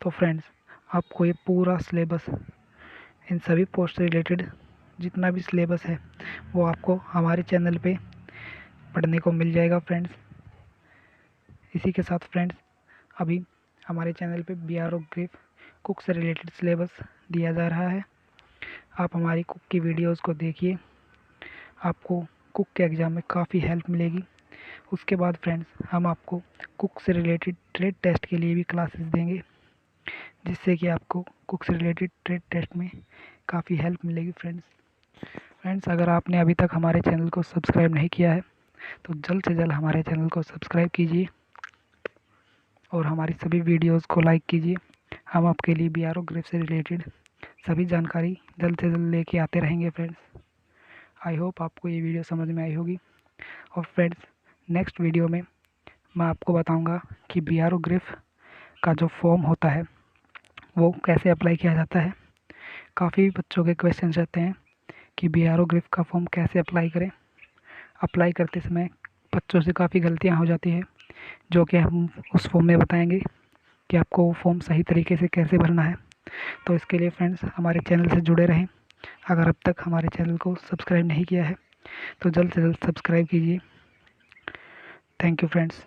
तो फ्रेंड्स आपको ये पूरा सिलेबस, इन सभी पोस्ट से रिलेटेड जितना भी सिलेबस है वो आपको हमारे चैनल पे पढ़ने को मिल जाएगा फ्रेंड्स। इसी के साथ फ्रेंड्स अभी हमारे चैनल पे BRO ग्रिफ कुक से रिलेटेड सिलेबस दिया जा रहा है। आप हमारी कुक की वीडियोस को देखिए, आपको कुक के एग्ज़ाम में काफ़ी हेल्प मिलेगी। उसके बाद फ्रेंड्स हम आपको कुक से रिलेटेड ट्रेड टेस्ट के लिए भी क्लासेस देंगे, जिससे कि आपको कुक से रिलेटेड ट्रेड टेस्ट में काफ़ी हेल्प मिलेगी फ्रेंड्स अगर आपने अभी तक हमारे चैनल को सब्सक्राइब नहीं किया है तो जल्द से जल्द हमारे चैनल को सब्सक्राइब कीजिए और हमारी सभी वीडियोस को लाइक कीजिए। हम आपके लिए BRO ग्रिफ से रिलेटेड सभी जानकारी जल्द से जल्द लेके आते रहेंगे फ्रेंड्स। आई होप आपको ये वीडियो समझ में आई होगी। और फ्रेंड्स नेक्स्ट वीडियो में मैं आपको बताऊंगा कि BRO ग्रिफ का जो फॉर्म होता है वो कैसे अप्लाई किया जाता है। काफ़ी बच्चों के क्वेश्चन रहते हैं कि BRO ग्रिफ का फॉर्म कैसे अप्लाई करें। अप्लाई करते समय बच्चों से काफ़ी गलतियां हो जाती हैं, जो कि हम उस फॉर्म में बताएंगे कि आपको वो फॉर्म सही तरीके से कैसे भरना है। तो इसके लिए फ्रेंड्स हमारे चैनल से जुड़े रहें। अगर अब तक हमारे चैनल को सब्सक्राइब नहीं किया है तो जल्द से जल्द सब्सक्राइब कीजिए। Thank you friends.